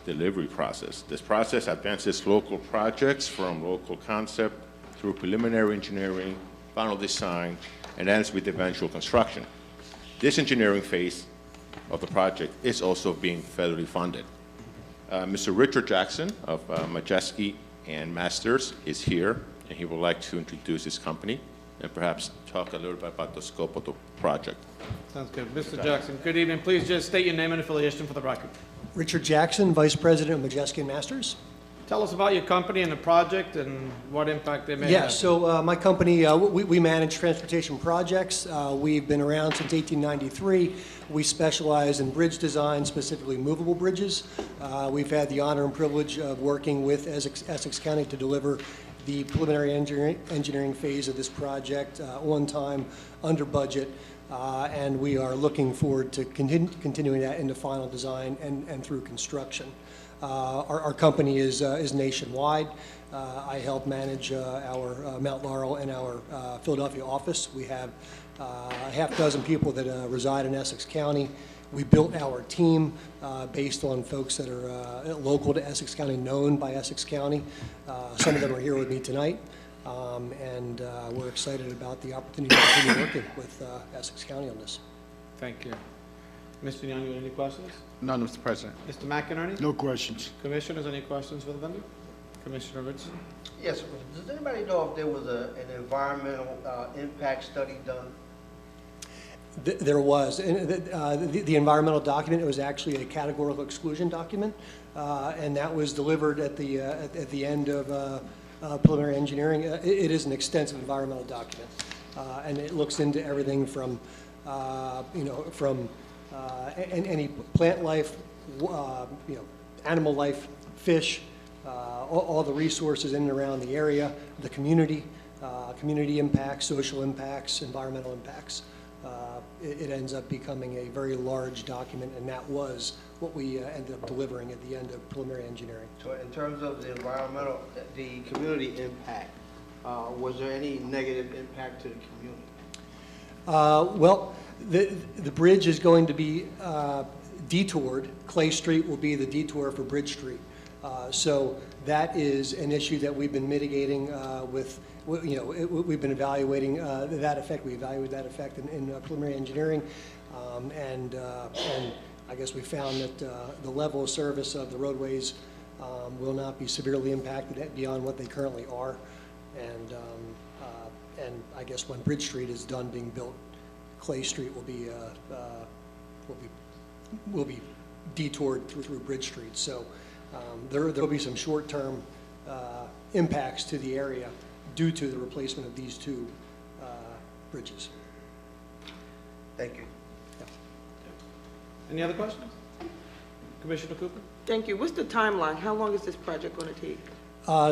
delivery process. This process advances local projects from local concept through preliminary engineering, final design, and ends with eventual construction. This engineering phase of the project is also being federally funded. Mr. Richard Jackson of Majeski and Masters is here, and he would like to introduce his company and perhaps talk a little bit about the scope of the project. Sounds good. Mr. Jackson, good evening. Please just state your name and affiliation for the record. Richard Jackson, Vice President of Majeski and Masters. Tell us about your company and the project and what impact they may have. Yeah, so my company, we manage transportation projects. We've been around since 1893. We specialize in bridge design, specifically movable bridges. We've had the honor and privilege of working with Essex County to deliver the preliminary engineering phase of this project on time, under budget, and we are looking forward to continuing that into final design and through construction. Our company is nationwide. I help manage our Mount Laurel and our Philadelphia office. We have a half dozen people that reside in Essex County. We built our team based on folks that are local to Essex County, known by Essex County. Some of them are here with me tonight, and we're excited about the opportunity to continue working with Essex County on this. Thank you. Mr. Young, you have any questions? None, Mr. President. Mr. McInerney? No questions. Commissioners, any questions for the vendor? Commissioner Richardson? Yes, does anybody know if there was an environmental impact study done? There was. The environmental document, it was actually a categorical exclusion document, and that was delivered at the end of preliminary engineering. It is an extensive environmental document, and it looks into everything from, any plant life, animal life, fish, all the resources in and around the area, the community impacts, social impacts, environmental impacts. It ends up becoming a very large document, and that was what we ended up delivering at the end of preliminary engineering. So in terms of the environmental, the community impact, was there any negative impact to the community? Well, the bridge is going to be detoured. Clay Street will be the detour for Bridge Street. So that is an issue that we've been mitigating we've been evaluating that effect. We evaluated that effect in preliminary engineering, and I guess we found that the level of service of the roadways will not be severely impacted beyond what they currently are, and I guess when Bridge Street is done being built, Clay Street will be detoured through Bridge Street. So there will be some short-term impacts to the area due to the replacement of these two bridges. Thank you. Yeah. Any other questions? Commissioner Cooper? Thank you. What's the timeline? How long is this project going to take?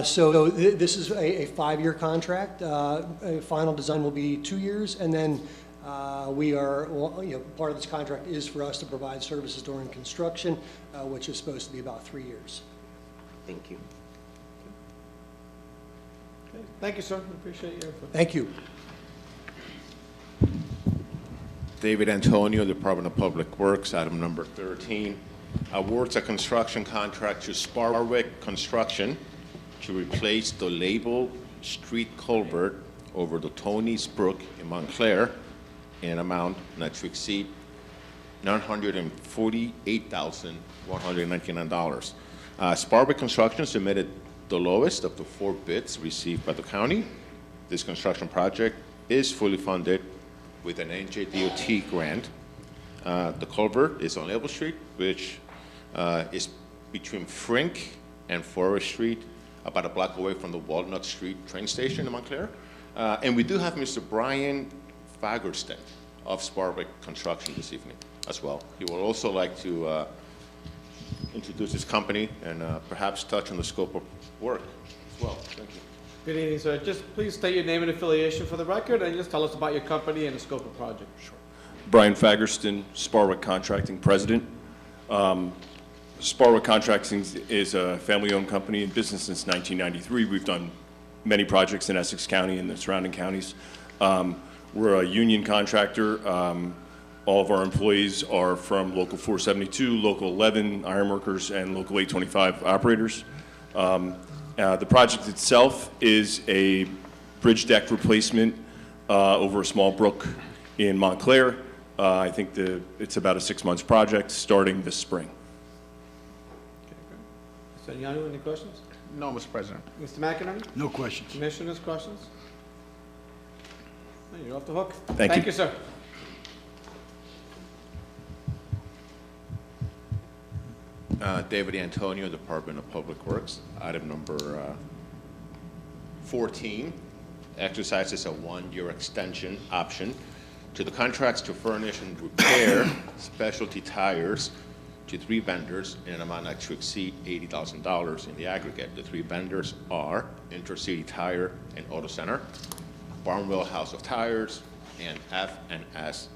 So this is a 5-year contract. Final design will be 2 years, and then we are, part of this contract is for us to provide services during construction, which is supposed to be about 3 years. Thank you. Okay. Thank you, sir. We appreciate your input. Thank you. David Antonio, Department of Public Works, item number 13. Awards a construction contract to Sparwick Construction to replace the label street culvert over the Tony's Brook in Montclair in an amount not to exceed $948,199. Sparwick Construction submitted the lowest of the 4 bids received by the county. This construction project is fully funded with an NJDOT grant. The culvert is on Label Street, which is between Frink and Forest Street, about a block away from the Walnut Street train station in Montclair. And we do have Mr. Brian Fagerston of Sparwick Construction this evening as well. He will also like to introduce his company and perhaps touch on the scope of work as well. Thank you. Good evening, sir. Just please state your name and affiliation for the record, and just tell us about your company and the scope of project. Sure. Brian Fagerston, Sparwick Contracting President. Sparwick Contracting is a family-owned company in business since 1993. We've done many projects in Essex County and the surrounding counties. We're a union contractor. All of our employees are from Local 472, Local 11 ironworkers, and Local 825 operators. The project itself is a bridge deck replacement over a small brook in Montclair. I think it's about a 6-month project starting this spring. Mr. Yanu, any questions? No, Mr. President. Mr. McInerney? No questions. Commissioners, questions? No, you're off the hook. Thank you, sir. David Antonio, Department of Public Works. Item number 14 exercises a 1-year extension option to the contracts to furnish and repair specialty tires to 3 vendors in an amount not to exceed $80,000 in the aggregate. The 3 vendors are Intercity Tire and Auto Center, Barnwell House of Tires, and F&S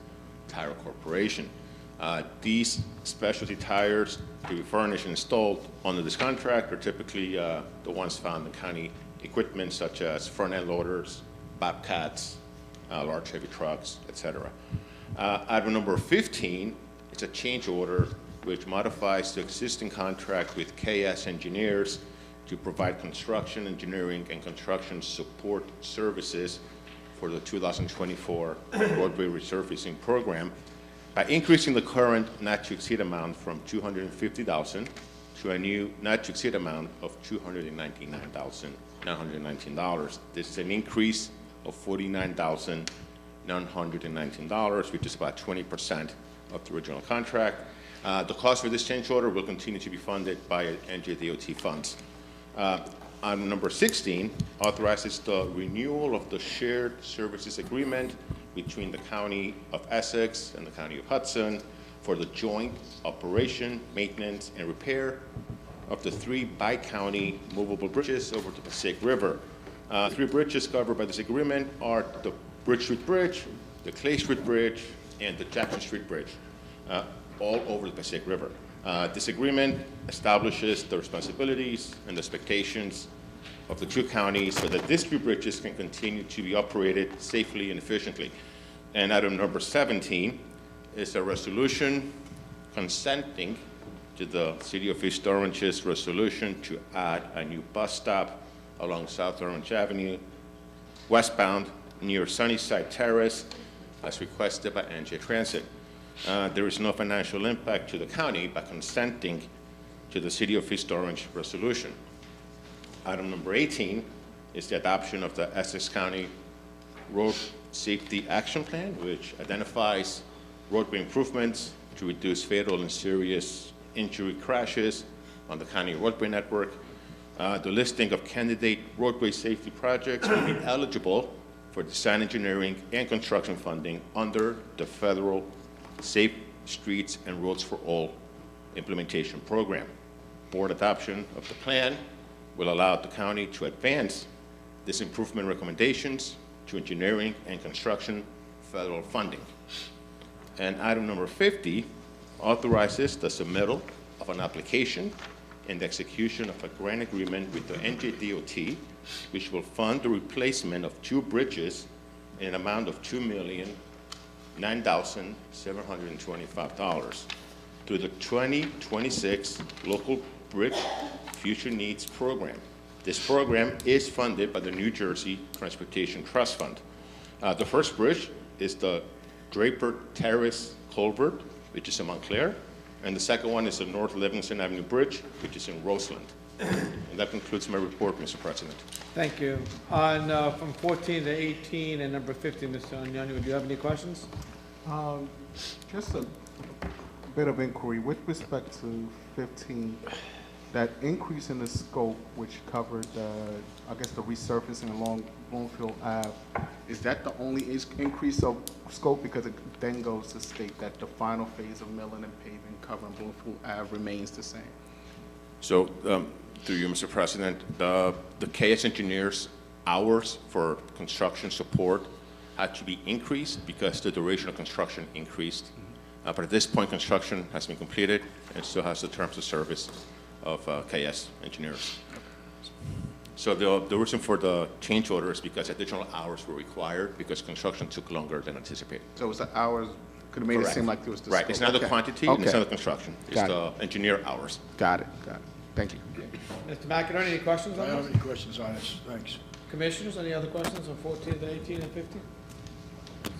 Tire Corporation. These specialty tires to be furnished and installed under this contract are typically the ones found in county equipment such as front-end loaders, bobcats, large heavy trucks, etc. Item number 15 is a change order which modifies the existing contract with KS Engineers to provide construction, engineering, and construction support services for the 2024 roadway resurfacing program by increasing the current not to exceed amount from $250,000 to a new not to exceed amount of $299,919. This is an increase of $49,919, which is about 20% of the original contract. The cost for this change order will continue to be funded by NJDOT funds. Item number 16 authorizes the renewal of the shared services agreement between the County of Essex and the County of Hudson for the joint operation, maintenance, and repair of the 3 bi-county movable bridges over the Passaic River. 3 bridges covered by this agreement are the Bridge Street Bridge, the Clay Street Bridge, and the Jackson Street Bridge, all over the Passaic River. This agreement establishes the responsibilities and expectations of the 2 counties so that these 3 bridges can continue to be operated safely and efficiently. And item number 17 is a resolution consenting to the City of East Orange's resolution to add a new bus stop along South Orange Avenue, westbound near Sunnyside Terrace, as requested by NJ Transit. There is no financial impact to the county by consenting to the City of East Orange resolution. Item number 18 is the adoption of the Essex County Road Safety Action Plan, which identifies roadway improvements to reduce fatal and serious injury crashes on the county roadway network. The listing of candidate roadway safety projects will be eligible for design engineering and construction funding under the federal Safe Streets and Roads for All implementation program. Board adoption of the plan will allow the county to advance these improvement recommendations to engineering and construction federal funding. And item number 50 authorizes the submittal of an application and the execution of a grant agreement with the NJDOT, which will fund the replacement of 2 bridges in an amount of $2,000,000 $9,725 through the 2026 Local Bridge Future Needs Program. This program is funded by the New Jersey Transportation Trust Fund. The first bridge is the Draper Terrace Culvert, which is in Montclair, and the second one is the North Livingston Avenue Bridge, which is in Roseland. And that concludes my report, Mr. President. Thank you. On, from 14 to 18 and number 50, Mr. Agnani, do you have any questions? Just a bit of inquiry with respect to 15, that increase in the scope which covered, I guess, the resurfacing along Bloomfield Ave, is that the only increase of scope? Because it then goes to state that the final phase of milling and paving covering Bloomfield Ave remains the same. So, through you, Mr. President, the KS engineers' hours for construction support had to be increased because the duration of construction increased. But at this point, construction has been completed and still has the terms of service of KS engineers. So the reason for the change order is because additional hours were required because construction took longer than anticipated. So it was the hours, could have made it seem like there was the Right, scope. it's not the Okay. quantity, and it's Okay. not the construction. It's Got the engineer hours. Got it. Thank you. Mr. McInerney, any questions I on don't have this? any questions on this, thanks. Commissioners, any other questions on 14 to 18 and 50?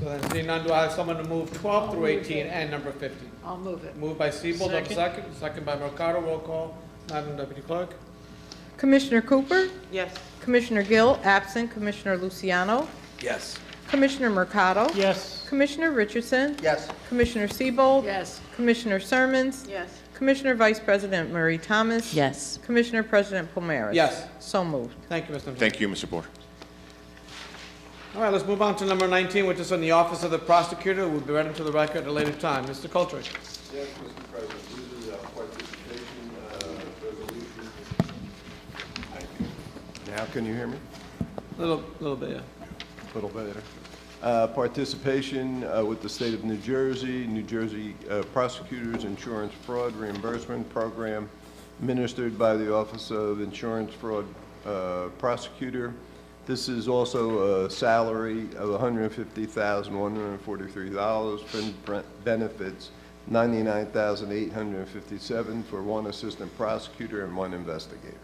So then, seeing none, do I have someone to move 12 through 18 and number 50? I'll move it. Moved by Siebel, do I have a Second. second? Second by Mercado, roll call. Madam Deputy Clerk? Commissioner Cooper? Yes. Commissioner Gill, absent. Commissioner Luciano? Yes. Commissioner Mercado? Yes. Commissioner Richardson? Yes. Commissioner Siebold? Yes. Commissioner Sermons? Yes. Commissioner Vice President Murray Thomas? Yes. Commissioner President Palmaris? Yes. So moved. Thank you, Mr. President. Thank you, Mr. Board. All right, let's move on to number 19, which is on the Office of the Prosecutor. We'll be read into the record at a later time. Mr. Coltrane. Yes, Mr. President, this is a participation resolution. Now, can you hear me? Little bit, yeah. A little better. Participation with the state of New Jersey Prosecutors Insurance Fraud Reimbursement Program, administered by the Office of Insurance Fraud Prosecutor. This is also a salary of $150,143, fringe benefits $99,857 for one assistant prosecutor and one investigator.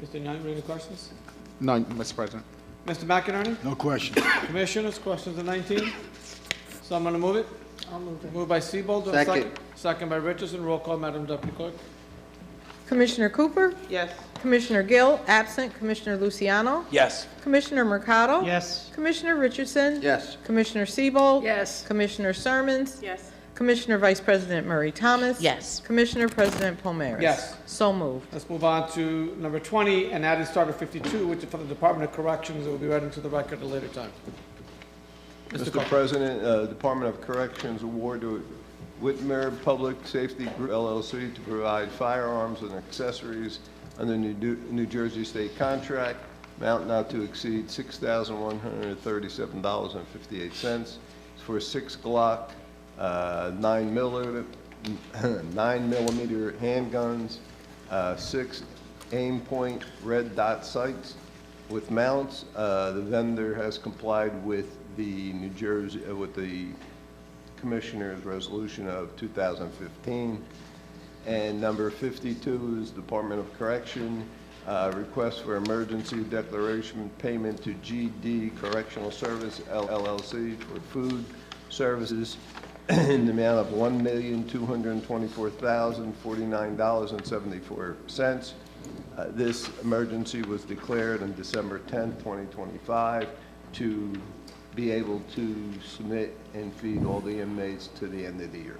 Mr. Agnani, any questions? None, Mr. President. Mr. McInerney? No questions. Commissioners, questions on 19? Someone to move it? I'll move it. Moved by Siebold, do I have a Second. Second by Richardson, roll call, Madam Deputy Clerk. Commissioner Cooper? Yes. Commissioner Gill, absent. Commissioner Luciano? Yes. Commissioner Mercado? Yes. Commissioner Richardson? Yes. Commissioner Siebold? Yes. Commissioner Sermons? Yes. Commissioner Vice President Murray Thomas? Yes. Commissioner President Palmaris? Yes. So moved. Let's move on to number 20, and that is Starter 52, which is for the Department of Corrections. It will be read into the record at a later time. Mr. Cole. President, Department of Corrections award to Whitmer Public Safety Group LLC to provide firearms and accessories under New Jersey state contract, amount not to exceed $6,137.58 for 6 Glock 9mm handguns, 6 aim point red dot sights with mounts. The vendor has complied with the New Jersey, with the Commissioner's resolution of 2015. And number 52 is Department of Correction, request for emergency declaration payment to GD Correctional Service LLC for food services in the amount of $1,224,049.74. This emergency was declared on December 10, 2025, to be able to submit and feed all the inmates to the end of the year.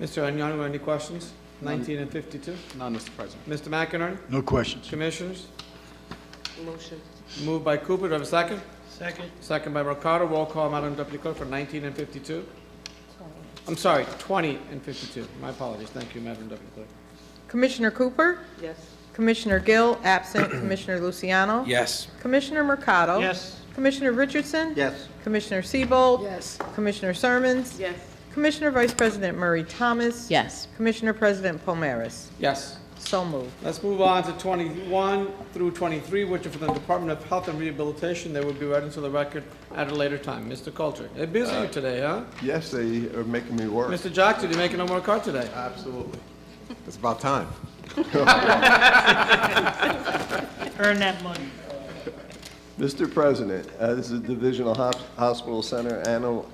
Mr. Agnani, any questions? 19 and 52? None, Mr. President. Mr. McInerney? No questions. Commissioners? Motion. Moved by Cooper, do I have a second? Second. Second by Mercado, roll call, Madam Deputy Clerk, for 19 and 52. I'm sorry, 20 and 52. My apologies. Thank you, Madam Deputy Clerk. Commissioner Cooper? Yes. Commissioner Gill, absent. Commissioner Luciano? Yes. Commissioner Mercado? Yes. Commissioner Richardson? Yes. Commissioner Siebold? Yes. Commissioner Sermons? Yes. Commissioner Vice President Murray Thomas? Yes. Commissioner President Palmaris? Yes. So moved. Let's move on to 21 through 23, which are for the Department of Health and Rehabilitation. They will be read into the record at a later time. Mr. Coulter, they're busy today, huh? Yes, they are making me work. Mr. Jackson, you making no more card today? Absolutely. It's about time. Earn that money. Mr. President, this is Divisional Hospital Center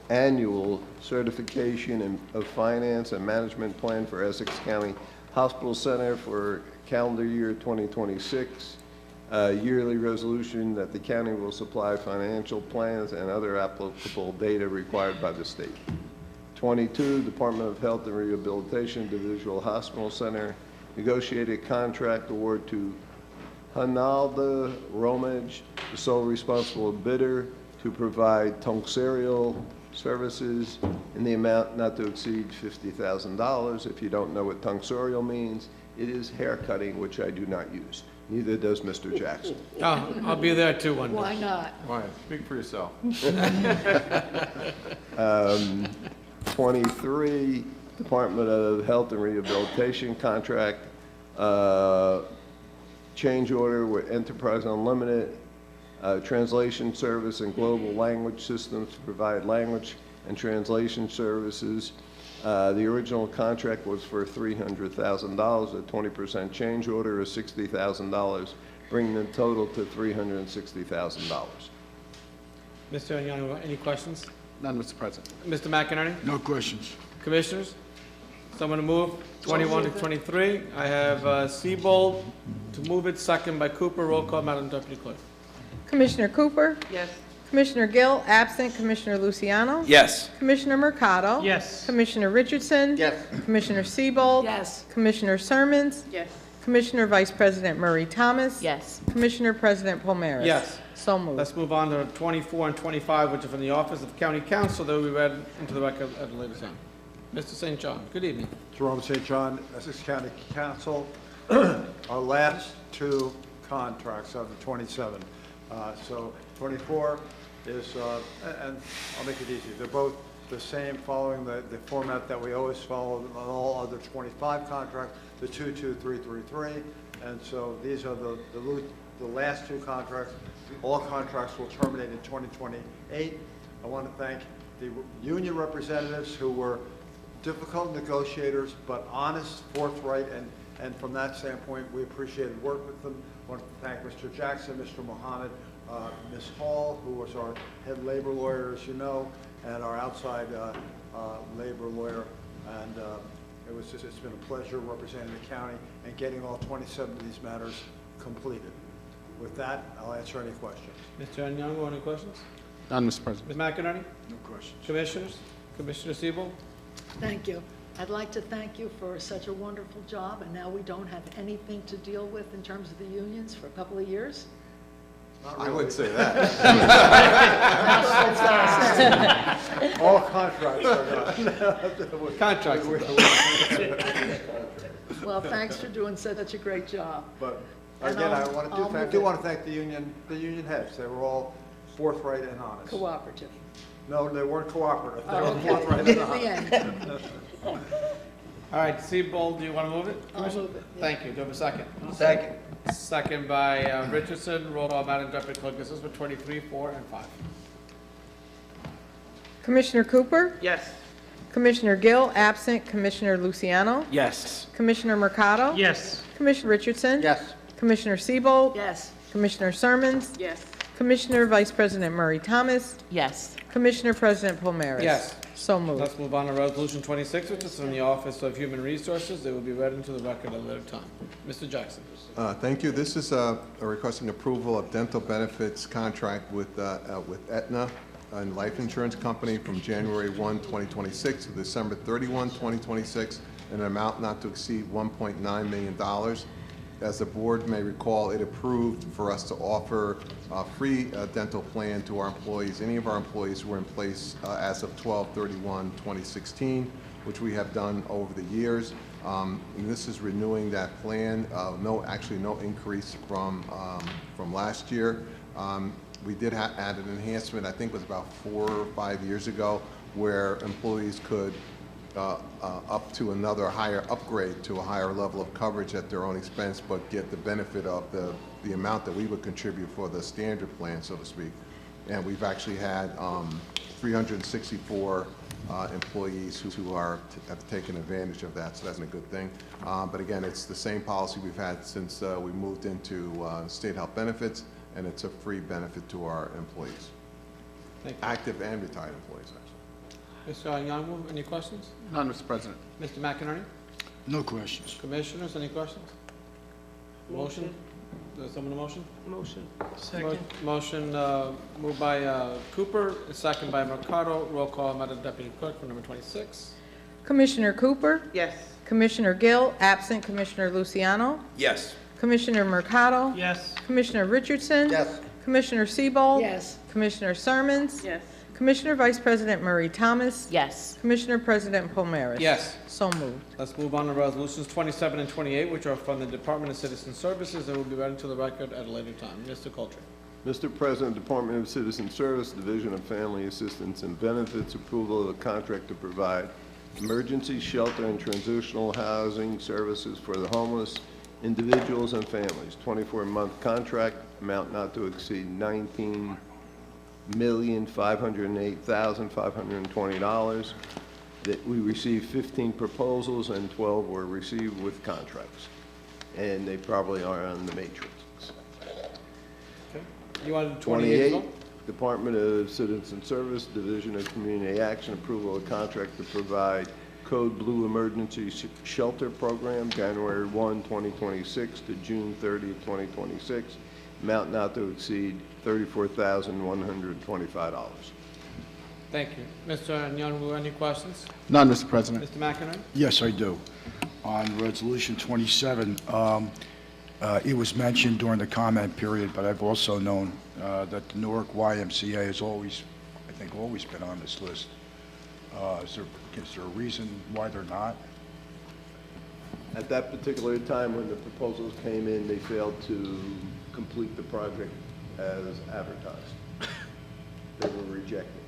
Annual Certification of Finance and Management Plan for Essex County Hospital Center for calendar year 2026. Yearly resolution that the county will supply financial plans and other applicable data required by the state. 22, Department of Health and Rehabilitation Divisional Hospital Center negotiated contract award to Hanalda Romage, the sole responsible bidder, to provide tonsorial services in the amount not to exceed $50,000. If you don't know what tonsorial means, it is hair cutting, which I do not use. Neither does Mr. Jackson. Oh, I'll be there too one day. Why not? Why? Speak for yourself. 23, Department of Health and Rehabilitation contract, change order with Enterprise Unlimited, translation service and global language systems to provide language and translation services. The original contract was for $300,000. A 20% change order is $60,000, bringing the total to $360,000. Mr. Anyano, any questions? None, Mr. President. Mr. McInerney? No questions. Commissioners? Someone to move 21 to 23. I have Seabold to move it, second by Cooper. Roll call, Madam Deputy Clerk. Commissioner Cooper? Yes. Commissioner Gill, absent. Commissioner Luciano? Yes. Commissioner Mercado? Yes. Commissioner Richardson? Yes. Commissioner Seabold? Yes. Commissioner Sermons? Yes. Commissioner Vice President Murray Thomas? Yes. Commissioner President Palmeris? Yes. So moved. Let's move on to 24 and 25, which are from the Office of County Council. They will be read into the record at a later time. Mr. St. John, good evening. Jerome St. John, Essex County Council. Our last two contracts of the 27. So 24 is, and I'll make it easy, they're both the same, following the format that we always follow on all other 25 contracts, the 22333. And so these are the last two contracts. All contracts will terminate in 2028. I want to thank the union representatives who were difficult negotiators, but honest, forthright, and from that standpoint, we appreciated work with them. I want to thank Mr. Jackson, Mr. Mohammed, Ms. Hall, who was our head labor lawyer, as you know, and our outside labor lawyer. And it's been a pleasure representing the county and getting all 27 of these matters completed. With that, I'll answer any questions. Mr. Anyano, any questions? None, Mr. President. Ms. McInerney? No questions. Commissioners? Commissioner Seabold? Thank you. I'd like to thank you for such a wonderful job, and now we don't have anything to deal with in terms of the unions for a couple of years. I wouldn't say that. All contracts are done. Contracts. Well, thanks for doing such a great job. But And again, I I'll want to thank the union heads. They were all forthright and honest. Cooperative. No, they weren't cooperative. They Oh, were okay. forthright In and the honest. end. All right, Seabold, do you want to move it? I'll move it, yeah. Thank you. Do you have a second? Second. Second by Richardson. Roll call, Madam Deputy Clerk. This is for 23, 4, and 5. Commissioner Cooper? Yes. Commissioner Gill, absent. Commissioner Luciano? Yes. Commissioner Mercado? Yes. Commissioner Richardson? Yes. Commissioner Seabold? Yes. Commissioner Sermons? Yes. Commissioner Vice President Murray Thomas? Yes. Commissioner President Palmeris? Yes. So moved. Let's move on to Resolution 26, which is from the Office of Human Resources. They will be read into the record at a later time. Mr. Jackson. Thank you. This is requesting approval of dental benefits contract with Aetna and Life Insurance Company from January 1, 2026 to December 31, 2026, in an amount not to exceed $1.9 million. As the board may recall, it approved for us to offer a free dental plan to our employees, any of our employees who were in place as of 12/31/2016, which we have done over the years. And this is renewing that plan. No increase from last year. We did add an enhancement, I think it was about 4 or 5 years ago, where employees could up to another higher upgrade to a higher level of coverage at their own expense, but get the benefit of the amount that we would contribute for the standard plan, so to speak. And we've actually had 364 employees who have taken advantage of that, so that's a good thing. But again, it's the same policy we've had since we moved into state health benefits, and it's a free benefit to our employees, active and retired employees, actually. Mr. Anyanwu, any questions? None, Mr. President. Mr. McInerney? No questions. Commissioners, any questions? Motion? Does someone a motion? Motion. Motion moved by Cooper, second by Mercado. Roll call, Madam Deputy Clerk, for number 26. Commissioner Cooper? Yes. Commissioner Gill, absent Commissioner Luciano? Yes. Commissioner Mercado? Yes. Commissioner Richardson? Yes. Commissioner Siebold? Yes. Commissioner Sermons? Yes. Commissioner Vice President Murray Thomas? Yes. Commissioner President Palmeris? Yes. So moved. Let's move on to resolutions 27 and 28, which are from the Department of Citizen Services and will be read into the record at a later time. Mr. Coltrane. Mr. President, Department of Citizen Service, Division of Family Assistance and Benefits, approval of a contract to provide emergency shelter and transitional housing services for the homeless individuals and families. 24-month contract, amount not to exceed $19,508,520. That we received 15 proposals and 12 were received with contracts. And they probably are on the matrix. Okay. You want to do 28 as well? Department of Citizen Service, Division of Community Action, approval of contract to provide Code Blue Emergency Shelter Program, January 1, 2026 to June 30, 2026. Amount not to exceed $34,125. Thank you. Mr. Anyanwu, any questions? None, Mr. President. Mr. McInerney? Yes, I do. On Resolution 27, it was mentioned during the comment period, but I've also known that the Newark YMCA has always, I think, always been on this list. Is there a reason why they're not? At that particular time when the proposals came in, they failed to complete the project as advertised. They were rejected.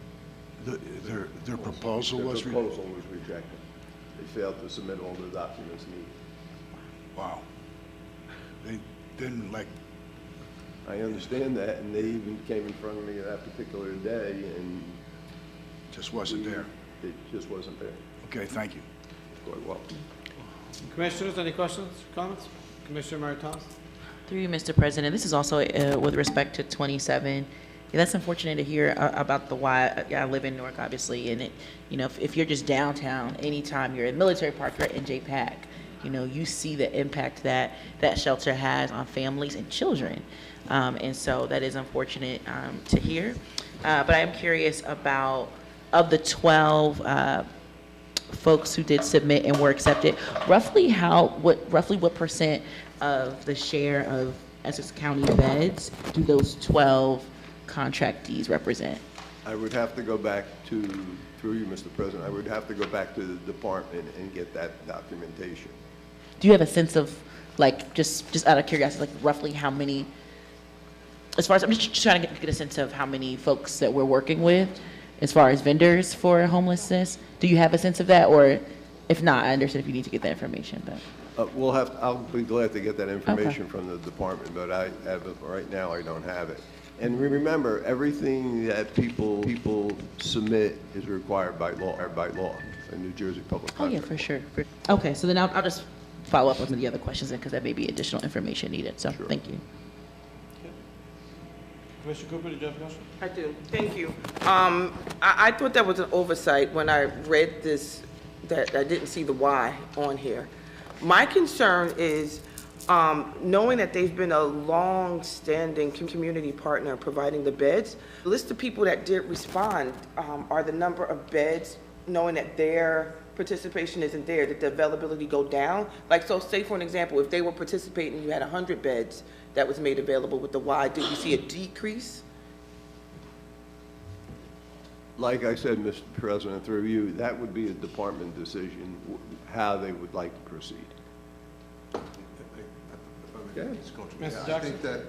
Their proposal was rejected. Their proposal was rejected. They failed to submit all the documents needed. Wow. They didn't like... I understand that, and they even came in front of me that particular day, and... Just wasn't there. It just wasn't there. Okay, thank you. You're quite welcome. Commissioners, any questions, comments? Commissioner Murray Thomas? Through you, Mr. President, this is also with respect to 27. Yeah, that's unfortunate to hear about the why. I live in Newark, obviously, and it, you know, if you're just downtown, anytime you're in Military Park, you're in JPAC, you know, you see the impact that that shelter has on families and children, and so that is unfortunate to hear. But I am curious about, of the 12 folks who did submit and were accepted, roughly what percent of the share of Essex County beds do those 12 contractees represent? I would have to go back to, through you, Mr. President, I would have to go back to the department and get that documentation. Do you have a sense of, like, just out of curiosity, like roughly how many, as far as, I'm just trying to get a sense of how many folks that we're working with as far as vendors for homelessness? Do you have a sense of that? Or if not, I understand if you need to get that information, but. I'll be glad to get that information from the department, but right now I don't have it. And remember, everything that people submit is required by law, in New Jersey public contract. Oh, yeah, for sure. Okay, so then I'll just follow up with some of the other questions then, because that may be additional information needed, so Sure. thank you. Commissioner Cooper, did you have a question? I do, thank you. I thought that was an oversight when I read this, that I didn't see the why on here. My concern is, knowing that they've been a long-standing community partner providing the beds, the list of people that did respond are the number of beds, knowing that their participation isn't there, did the availability go down? Like, so say for an example, if they were participating and you had 100 beds that was made available with the Y, did you see a decrease? Like I said, Mr. President, through you, that would be a department decision, how they would like to proceed. Yeah, I think that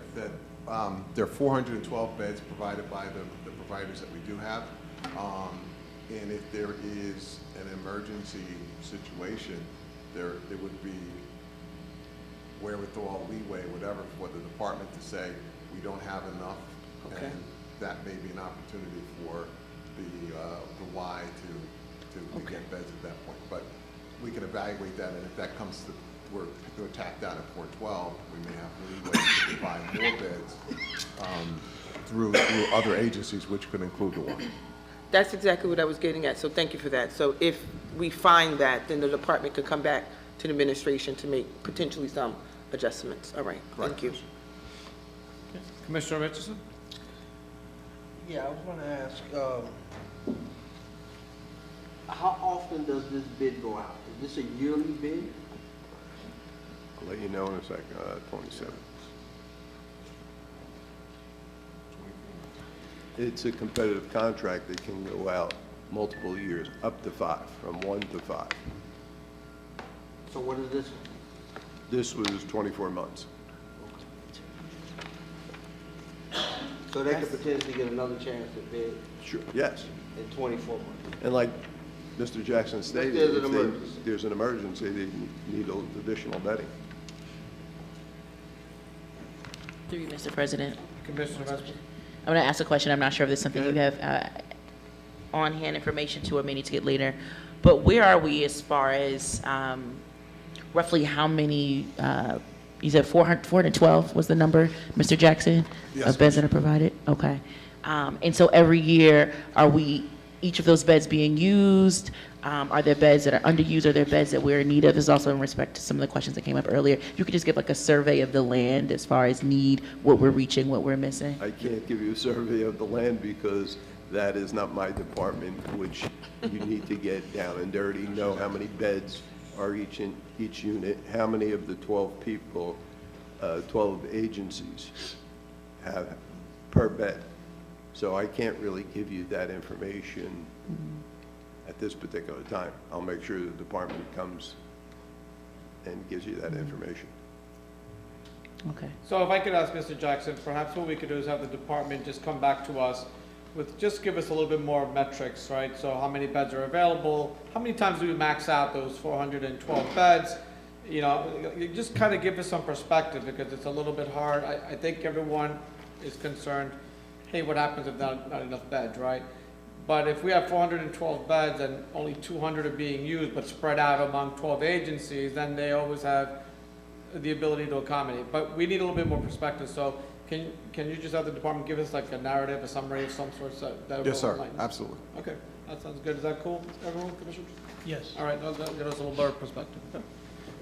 there are 412 beds provided by the providers that we do have. And if there is an emergency situation, there would be wherewithal, leeway, whatever, for the department to say, we don't have enough. Okay. And that may be an opportunity for the Y to get beds at that point. But we can evaluate that, and if that comes to, we're tapped out at 412, we may have leeway to provide more beds through other agencies, which could include the Y. That's exactly what I was getting at, so thank you for that. So if we find that, then the department could come back to the administration to make potentially some adjustments. All right, thank you. Commissioner Richardson? Yeah, I was going to ask, how often does this bid go out? Is this a yearly bid? I'll let you know in a second, 27. It's a competitive contract that can go out multiple years, up to 5, from 1 to 5. So what is this? This was 24 months. So they could potentially get another chance to bid Sure. Yes. in 24 months? And like Mr. Jackson stated, there's an if emergency. there's an emergency, they need additional bedding. Through you, Mr. President. Commissioner Richardson? I'm going to ask a question. I'm not sure if there's something you have on-hand information to or may need to get later. But where are we as far as roughly how many, you said 412 was the number, Mr. Jackson? Yes. Of beds that are provided? Okay. And so every year, are each of those beds being used? Are there beds that are underused? Are there beds that we're in need of? This is also in respect to some of the questions that came up earlier. If you could just give like a survey of the land as far as need, what we're reaching, what we're missing. I can't give you a survey of the land because that is not my department, which you need to get down and dirty, know how many beds are each unit, how many of the 12 people, 12 agencies have per bed. So I can't really give you that information at this particular time. I'll make sure the department comes and gives you that information. Okay. So if I could ask Mr. Jackson, perhaps what we could do is have the department just come back to us with, just give us a little bit more metrics, right? So how many beds are available? How many times do we max out those 412 beds? You know, just kind of give us some perspective because it's a little bit hard. I think everyone is concerned, hey, what happens if not enough beds, right? But if we have 412 beds and only 200 are being used but spread out among 12 agencies, then they always have the ability to accommodate. But we need a little bit more perspective. So can you just have the department give us like a narrative, a summary of some sort? That Yes, sir. enlighten us? Absolutely. Okay, that sounds good. Is that cool, everyone, Commissioner? Yes. All right, that'll get us a little better perspective. Okay.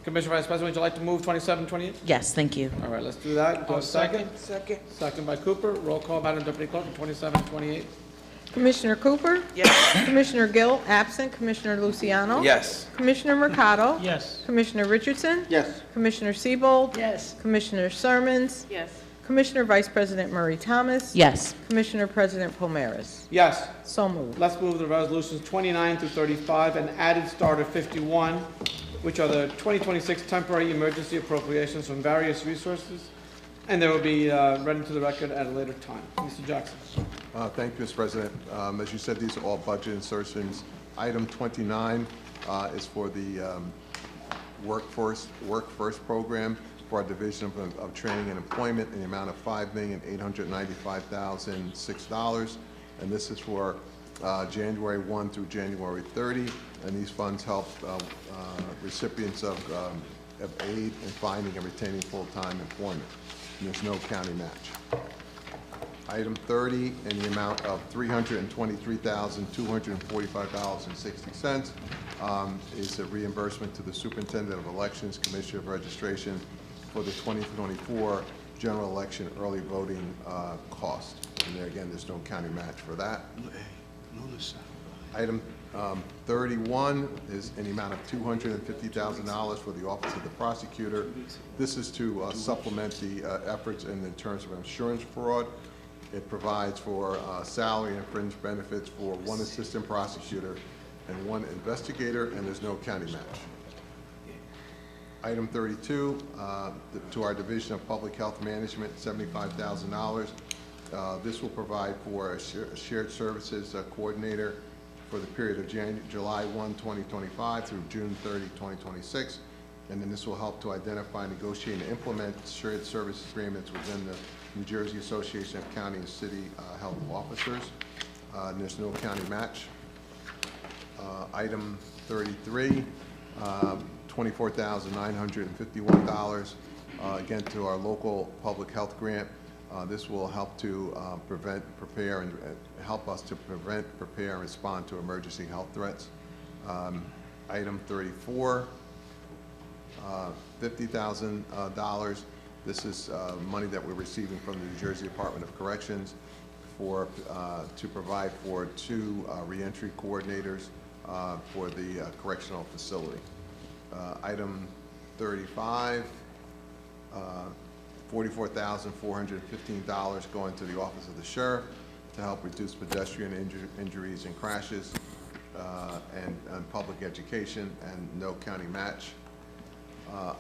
Commissioner Vice President, would you like to move 27, 28? Yes, thank you. All right, let's do that. Do I have a second? Second. Second by Cooper. Roll call, Madam Deputy Clerk, on 27, 28. Commissioner Cooper? Yes. Commissioner Gill, absent. Commissioner Luciano? Yes. Commissioner Mercado? Yes. Commissioner Richardson? Yes. Commissioner Siebold? Yes. Commissioner Sermons? Yes. Commissioner Vice President Murray Thomas? Yes. Commissioner President Pomeris? Yes. So moved. Let's move the resolutions 29 through 35 and added starter 51, which are the 2026 temporary emergency appropriations from various resources, and they will be read into the record at a later time. Mr. Jackson. Thank you, Mr. President. As you said, these are all budget insertions. Item 29 is for the Work First program for our Division of Training and Employment in the amount of $5,895,006. And this is for January 1 through January 30. And these funds help recipients of aid in finding and retaining full-time employment. And there's no county match. Item 30 in the amount of $323,245.60 is a reimbursement to the Superintendent of Elections, Commissioner of Registration for the 2024 general election early voting cost. And there again, there's no county match for that. Item 31 is in the amount of $250,000 for the Office of the Prosecutor. This is to supplement the efforts in terms of insurance fraud. It provides for salary and fringe benefits for one assistant prosecutor and one investigator, and there's no county match. Item 32, to our Division of Public Health Management, $75,000. This will provide for a shared services coordinator for the period of July 1, 2025 through June 30, 2026. And then this will help to identify, negotiate, and implement shared service agreements within the New Jersey Association of County and City Health Officers. And there's no county match. Item 33, $24,951, again, to our local public health grant. This will help to prepare, and help us to prevent, prepare, and respond to emergency health threats. Item 34, $50,000. This is money that we're receiving from the New Jersey Department of Corrections to provide for 2 reentry coordinators for the correctional facility. Item 35, $44,415 going to the Office of the Sheriff to help reduce pedestrian injuries and crashes, and public education, and no county match.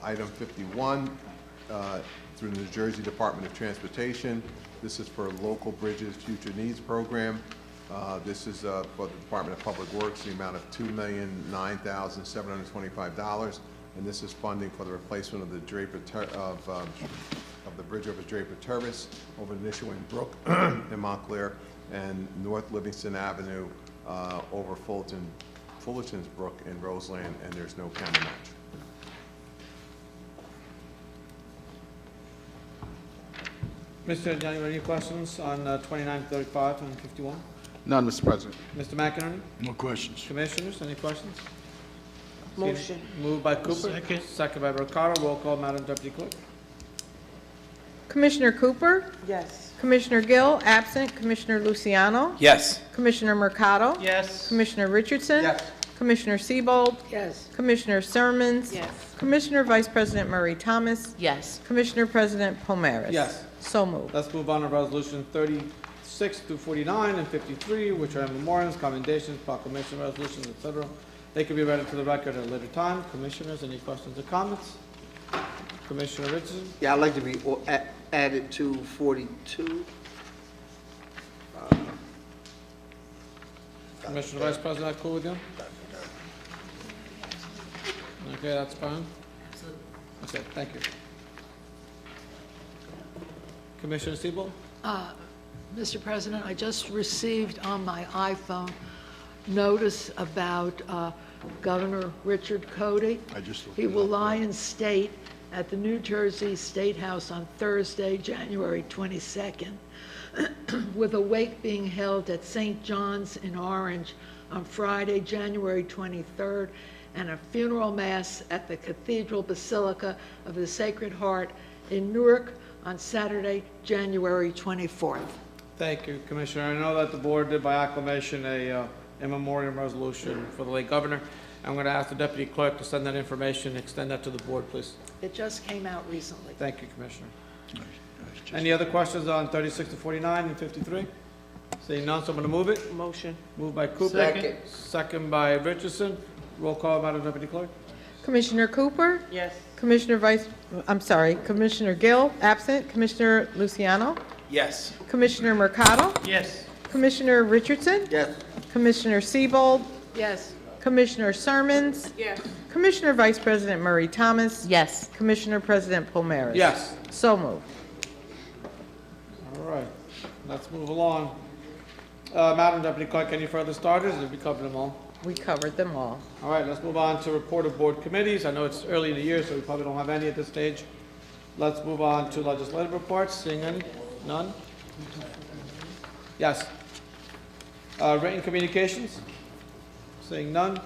Item 51, through the New Jersey Department of Transportation. This is for Local Bridges Future Needs Program. This is for the Department of Public Works, the amount of $2,009,725, and this is funding for the replacement of the the bridge over Draper Terrace, over Nishawayne Brook in Montclair, and North Livingston Avenue over Fullerton's Brook in Roseland, and there's no county match. Mr. Daniel, any questions on 29, 35, and 51? None, Mr. President. Mr. McInerney? No questions. Commissioners, any questions? Motion. Moved by Cooper. Second by Mercado. Roll call, Madam Deputy Clerk. Commissioner Cooper? Yes. Commissioner Gill, absent. Commissioner Luciano? Yes. Commissioner Mercado? Yes. Commissioner Richardson? Yes. Commissioner Siebold? Yes. Commissioner Sermons? Yes. Commissioner Vice President Murray Thomas? Yes. Commissioner President Pomaris? Yes. So moved. Let's move on to Resolution 36 through 49 and 53, which are memorials, commendations, proclamation resolutions, etc. They can be read into the record at a later time. Commissioners, any questions or comments? Commissioner Richardson? Yeah, I'd like to be added to 42. Commissioner Vice President, cool with you? Okay, that's fine. Okay, thank you. Commissioner Siebold? Mr. President, I just received on my iPhone notice about Governor Richard Cody. He will lie in state at the New Jersey State House on Thursday, January 22nd, with a wake being held at St. John's in Orange on Friday, January 23rd, and a funeral mass at the Cathedral Basilica of the Sacred Heart in Newark on Saturday, January 24th. Thank you, Commissioner. I know that the board did by acclamation a memoriam resolution for the late governor. I'm going to ask the deputy clerk to send that information, extend that to the board, please. It just came out recently. Thank you, Commissioner. Any other questions on 36 to 49 and 53? Seeing none, so I'm going to move it. Motion. Moved by Cooper. Second. Second by Richardson. Roll call, Madam Deputy Clerk. Commissioner Cooper? Yes. Commissioner Gill, absent. Commissioner Luciano? Yes. Commissioner Mercado? Yes. Commissioner Richardson? Yes. Commissioner Siebold? Yes. Commissioner Sermons? Yes. Commissioner Vice President Murray Thomas? Yes. Commissioner President Pomaris? Yes. So moved. All right. Let's move along. Madam Deputy Clerk, any further starters? Did we cover them all? We covered them all. All right, let's move on to report of board committees. I know it's early in the year, so we probably don't have any at this stage. Let's move on to legislative reports. Seeing any? None? Yes. Written communications? Seeing none?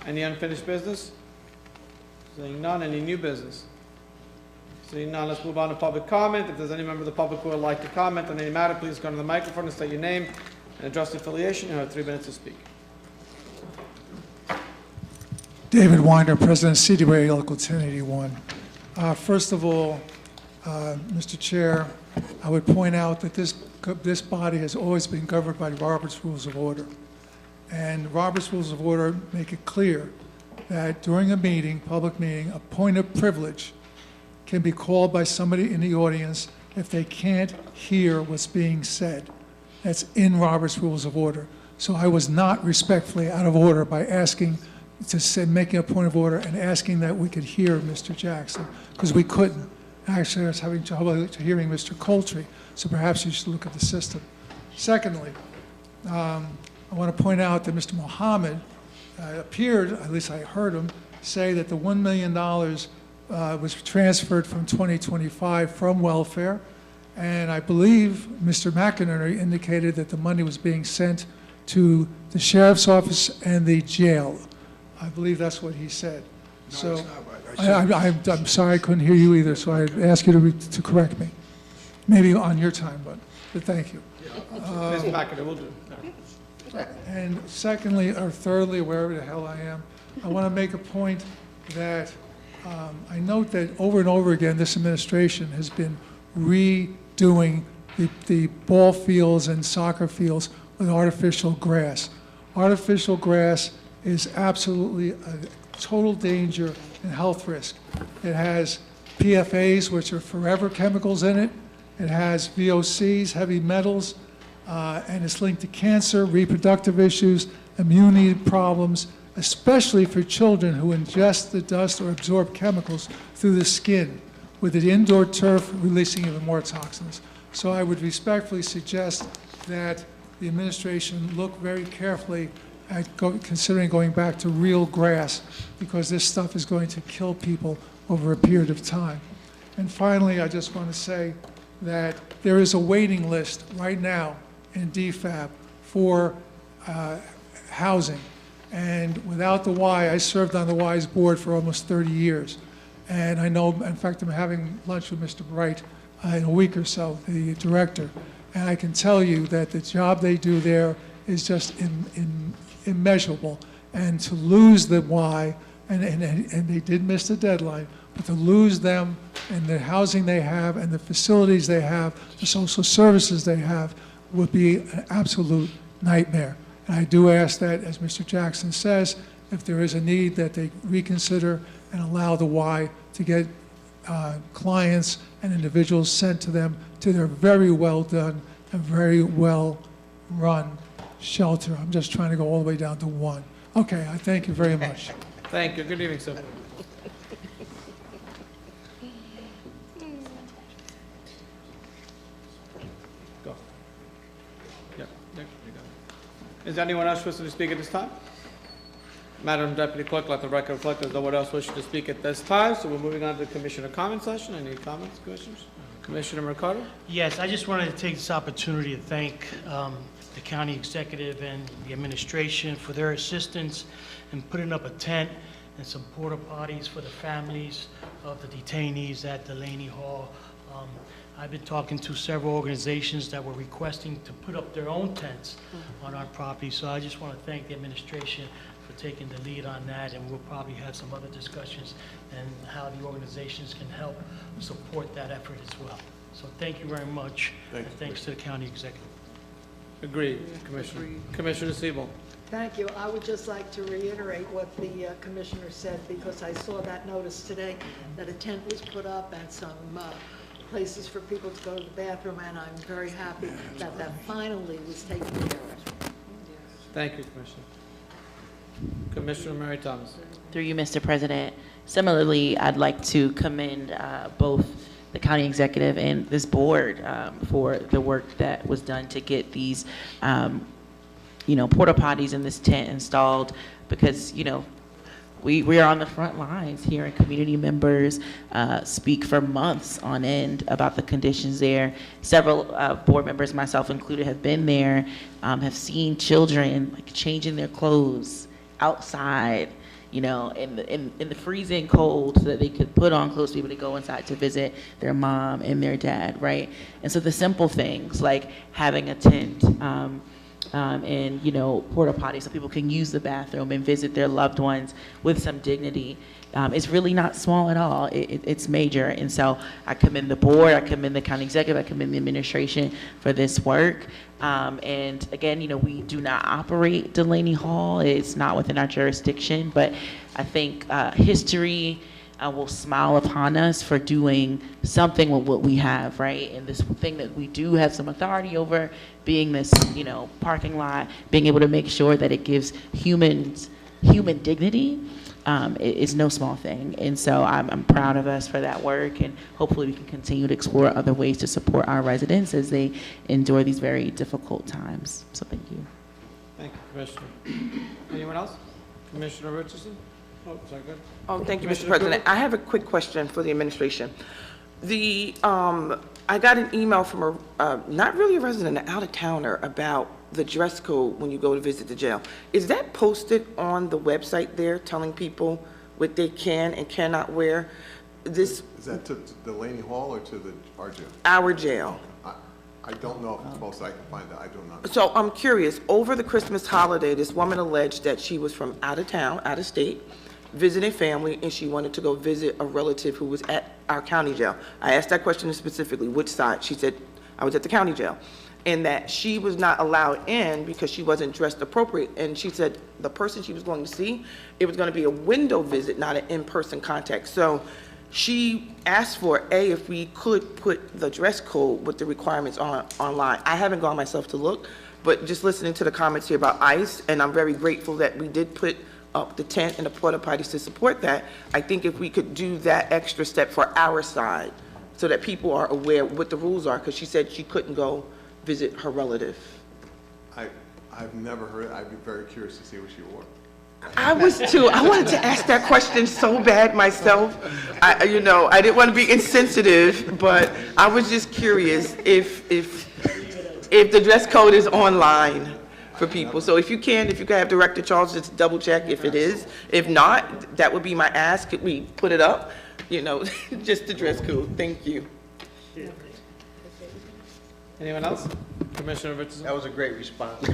Any unfinished business? Seeing none. Any new business? Seeing none, let's move on to public comment. If there's any member of the public who would like to comment on any matter, please come to the microphone and state your name and address the affiliation. You have 3 minutes to speak. David Winder, President CDWA Local 1081. First of all, Mr. Chair, I would point out that this body has always been governed by Robert's Rules of Order. And Robert's Rules of Order make it clear that during a meeting, public meeting, a point of privilege can be called by somebody in the audience if they can't hear what's being said. That's in Robert's Rules of Order. So I was not respectfully out of order by asking, making a point of order and asking that we could hear Mr. Jackson, because we couldn't. Actually, I was having trouble hearing Mr. Coltree, so perhaps you should look at the system. Secondly, I want to point out that Mr. Mohammed appeared, at least I heard him, say that the $1 million was transferred from 2025 from welfare, and I believe Mr. McInerney indicated that the money was being sent to the sheriff's office and the jail. I believe that's what he said. No, so that's not right. I'm sorry I couldn't hear you either, so I ask you to correct me. Maybe on your time, but thank you. Ms. McInerney, we'll do. And secondly, or thirdly, wherever the hell I am, I want to make a point that I note that over and over again, this administration has been redoing the ball fields and soccer fields with artificial grass. Artificial grass is absolutely a total danger and health risk. It has PFAs, which are forever chemicals in it. It has VOCs, heavy metals, and it's linked to cancer, reproductive issues, immunity problems, especially for children who ingest the dust or absorb chemicals through the skin, with the indoor turf releasing even more toxins. So I would respectfully suggest that the administration look very carefully at considering going back to real grass, because this stuff is going to kill people over a period of time. And finally, I just want to say that there is a waiting list right now in DFAB for housing. And without the Y, I served on the Y's board for almost 30 years. And I know, in fact, I'm having lunch with Mr. Bright in a week or so, the director. And I can tell you that the job they do there is just immeasurable. And to lose the Y, and they did miss the deadline, but to lose them and the housing they have and the facilities they have, the social services they have, would be an absolute nightmare. And I do ask that, as Mr. Jackson says, if there is a need, that they reconsider and allow the Y to get clients and individuals sent to them to their very well done and very well run shelter. I'm just trying to go all the way down to one. Okay, I thank you very much. Thank you. Good evening, sir. Go. Yep, there you go. Is anyone else wishing to speak at this time? Madam Deputy Clerk, let the record reflect there's no one else wishing to speak at this time, so we're moving on to the Commissioner comment session. Any comments, Commissioners? Commissioner Mercado? Yes, I just wanted to take this opportunity to thank the county executive and the administration for their assistance in putting up a tent and some porta potties for the families of the detainees at Delaney Hall. I've been talking to several organizations that were requesting to put up their own tents on our property, so I just want to thank the administration for taking the lead on that, and we'll probably have some other discussions and how the organizations can help support that effort as well. So thank you very much, and thanks to the county executive. Agreed, Commissioner. Commissioner Siebel. Thank you. I would just like to reiterate what the commissioner said, because I saw that notice today that a tent was put up and some places for people to go to the bathroom, and I'm very happy that that finally was taken care of. Thank you, Commissioner. Commissioner Mary Thomas. Through you, Mr. President. Similarly, I'd like to commend both the county executive and this board for the work that was done to get these, porta potties in this tent installed, because, we are on the front lines here, and community members speak for months on end about the conditions there. Several board members, myself included, have been there, have seen children changing their clothes outside, in the freezing cold, so that they could put on clothes to be able to go inside to visit their mom and their dad, right? And so the simple things like having a tent, and porta potty so people can use the bathroom and visit their loved ones with some dignity. It's really not small at all. It's major. And so I commend the board, I commend the county executive, I commend the administration for this work. And again, we do not operate Delaney Hall. It's not within our jurisdiction, but I think history will smile upon us for doing something with what we have, right? And this thing that we do have some authority over, being this, parking lot, being able to make sure that it gives human dignity, is no small thing. And so I'm proud of us for that work, and hopefully we can continue to explore other ways to support our residents as they endure these very difficult times. So thank you. Thank you, Commissioner. Anyone else? Commissioner Richardson? Oh, sorry, go ahead. Oh, thank you, Mr. Commissioner President. Cooper? I have a quick question for the administration. I got an email from not really a resident, an out-of-towner, about the dress code when you go to visit the jail. Is that posted on the website there, telling people what they can and cannot wear? Is that to Delaney Hall or to our jail? Our jail. I don't know if it's posted. I can find out. I do not. So I'm curious, over the Christmas holiday, this woman alleged that she was from out of town, out of state, visiting family, and she wanted to go visit a relative who was at our county jail. I asked that question specifically, which side? She said, I was at the county jail. And that she was not allowed in because she wasn't dressed appropriate. And she said the person she was going to see, it was going to be a window visit, not an in-person contact. So she asked for, if we could put the dress code with the requirements online. I haven't gone myself to look, but just listening to the comments here about ICE, and I'm very grateful that we did put up the tent and the porta potties to support that. I think if we could do that extra step for our side so that people are aware what the rules are, because she said she couldn't go visit her relative. I've never heard. I'd be very curious to see what she wore. I was too. I wanted to ask that question so bad myself. I didn't want to be insensitive, but I was just curious if the dress code is online for people. So if you can have Director Charles just double check if it is. If not, that would be my ask. Could we put it up? Just the dress code. Thank you. Anyone else? Commissioner Richardson? That was a great response.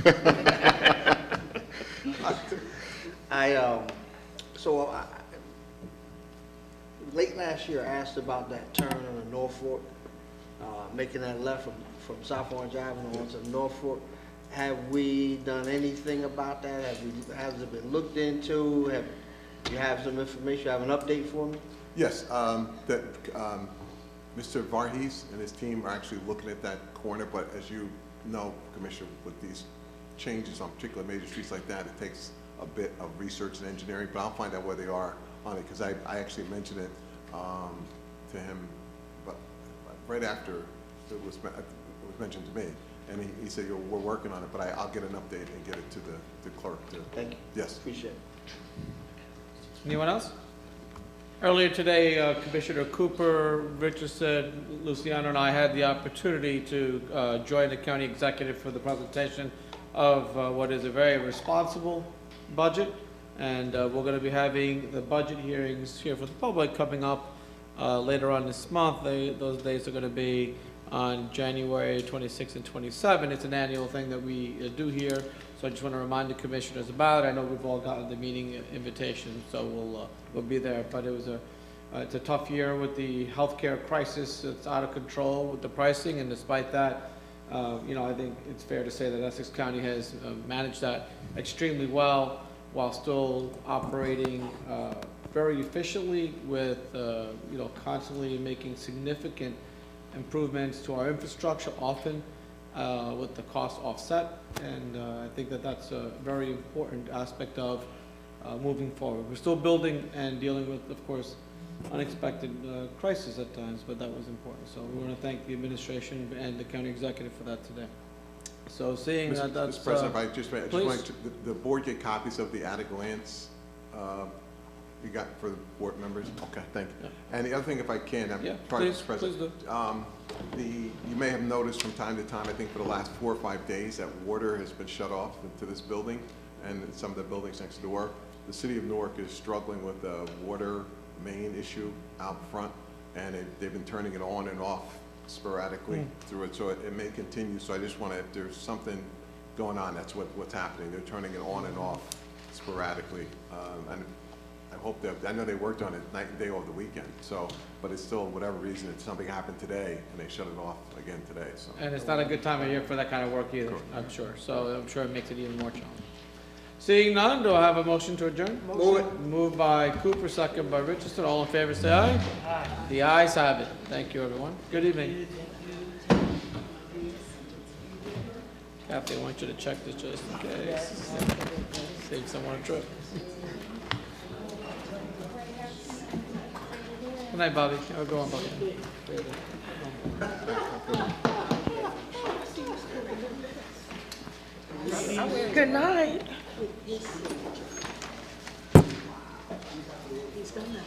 Late last year, I asked about that turn on the Norfolk, making that left from South Orange Avenue onto Norfolk. Have we done anything about that? Has it been looked into? You have some information? You have an update for me? Yes. Mr. Varghese and his team are actually looking at that corner, but as you know, Commissioner, with these changes on particular major streets like that, it takes a bit of research and engineering, but I'll find out where they are on it, because I actually mentioned it to him, but right after it was mentioned to me, and he said, we're working on it, but I'll get an update and get it to the clerk. Thank you. Yes. Appreciate it. Anyone else? Earlier today, Commissioner Cooper, Richardson, Luciano, and I had the opportunity to join the county executive for the presentation of what is a very responsible budget, and we're going to be having the budget hearings here for the public coming up later on this month. Those days are going to be on January 26 and 27. It's an annual thing that we do here, so I just want to remind the commissioners about it. I know we've all gotten the meeting invitation, so we'll be there. But it's a tough year with the healthcare crisis. It's out of control with the pricing, and despite that, I think it's fair to say that Essex County has managed that extremely well while still operating very efficiently with, constantly making significant improvements to our infrastructure, often with the cost offset. And I think that that's a very important aspect of moving forward. We're still building and dealing with, of course, unexpected crises at times, but that was important. So we want to thank the administration and the county executive for that today. So seeing that that's... Mr. President, if I just wanted to, the board get copies of the at-a-glance you got for the board members? Okay, thank you. And the other thing, if I can, please do. You may have noticed from time to time, I think for the last 4 or 5 days, that water has been shut off into this building and some of the buildings next door. The city of Newark is struggling with a water main issue out front, and they've been turning it on and off sporadically through it, so it may continue. So I just want to, if there's something going on, that's what's happening. They're turning it on and off sporadically, and I hope that, I know they worked on it night and day over the weekend, so, but it's still, whatever reason, if something happened today and they shut it off again today, so. And it's not a good time of year for that kind of work either, I'm sure. So I'm sure it makes it even more challenging. Seeing none, do I have a motion to adjourn? Move it. Moved by Cooper, second by Richardson. All in favor, say aye. Aye. The ayes have it. Thank you, everyone. Good evening. Kathy, I want you to check this just in case. Save someone a trip. Good night, Bobby. Oh, go on, Bobby. Good night. He's done that.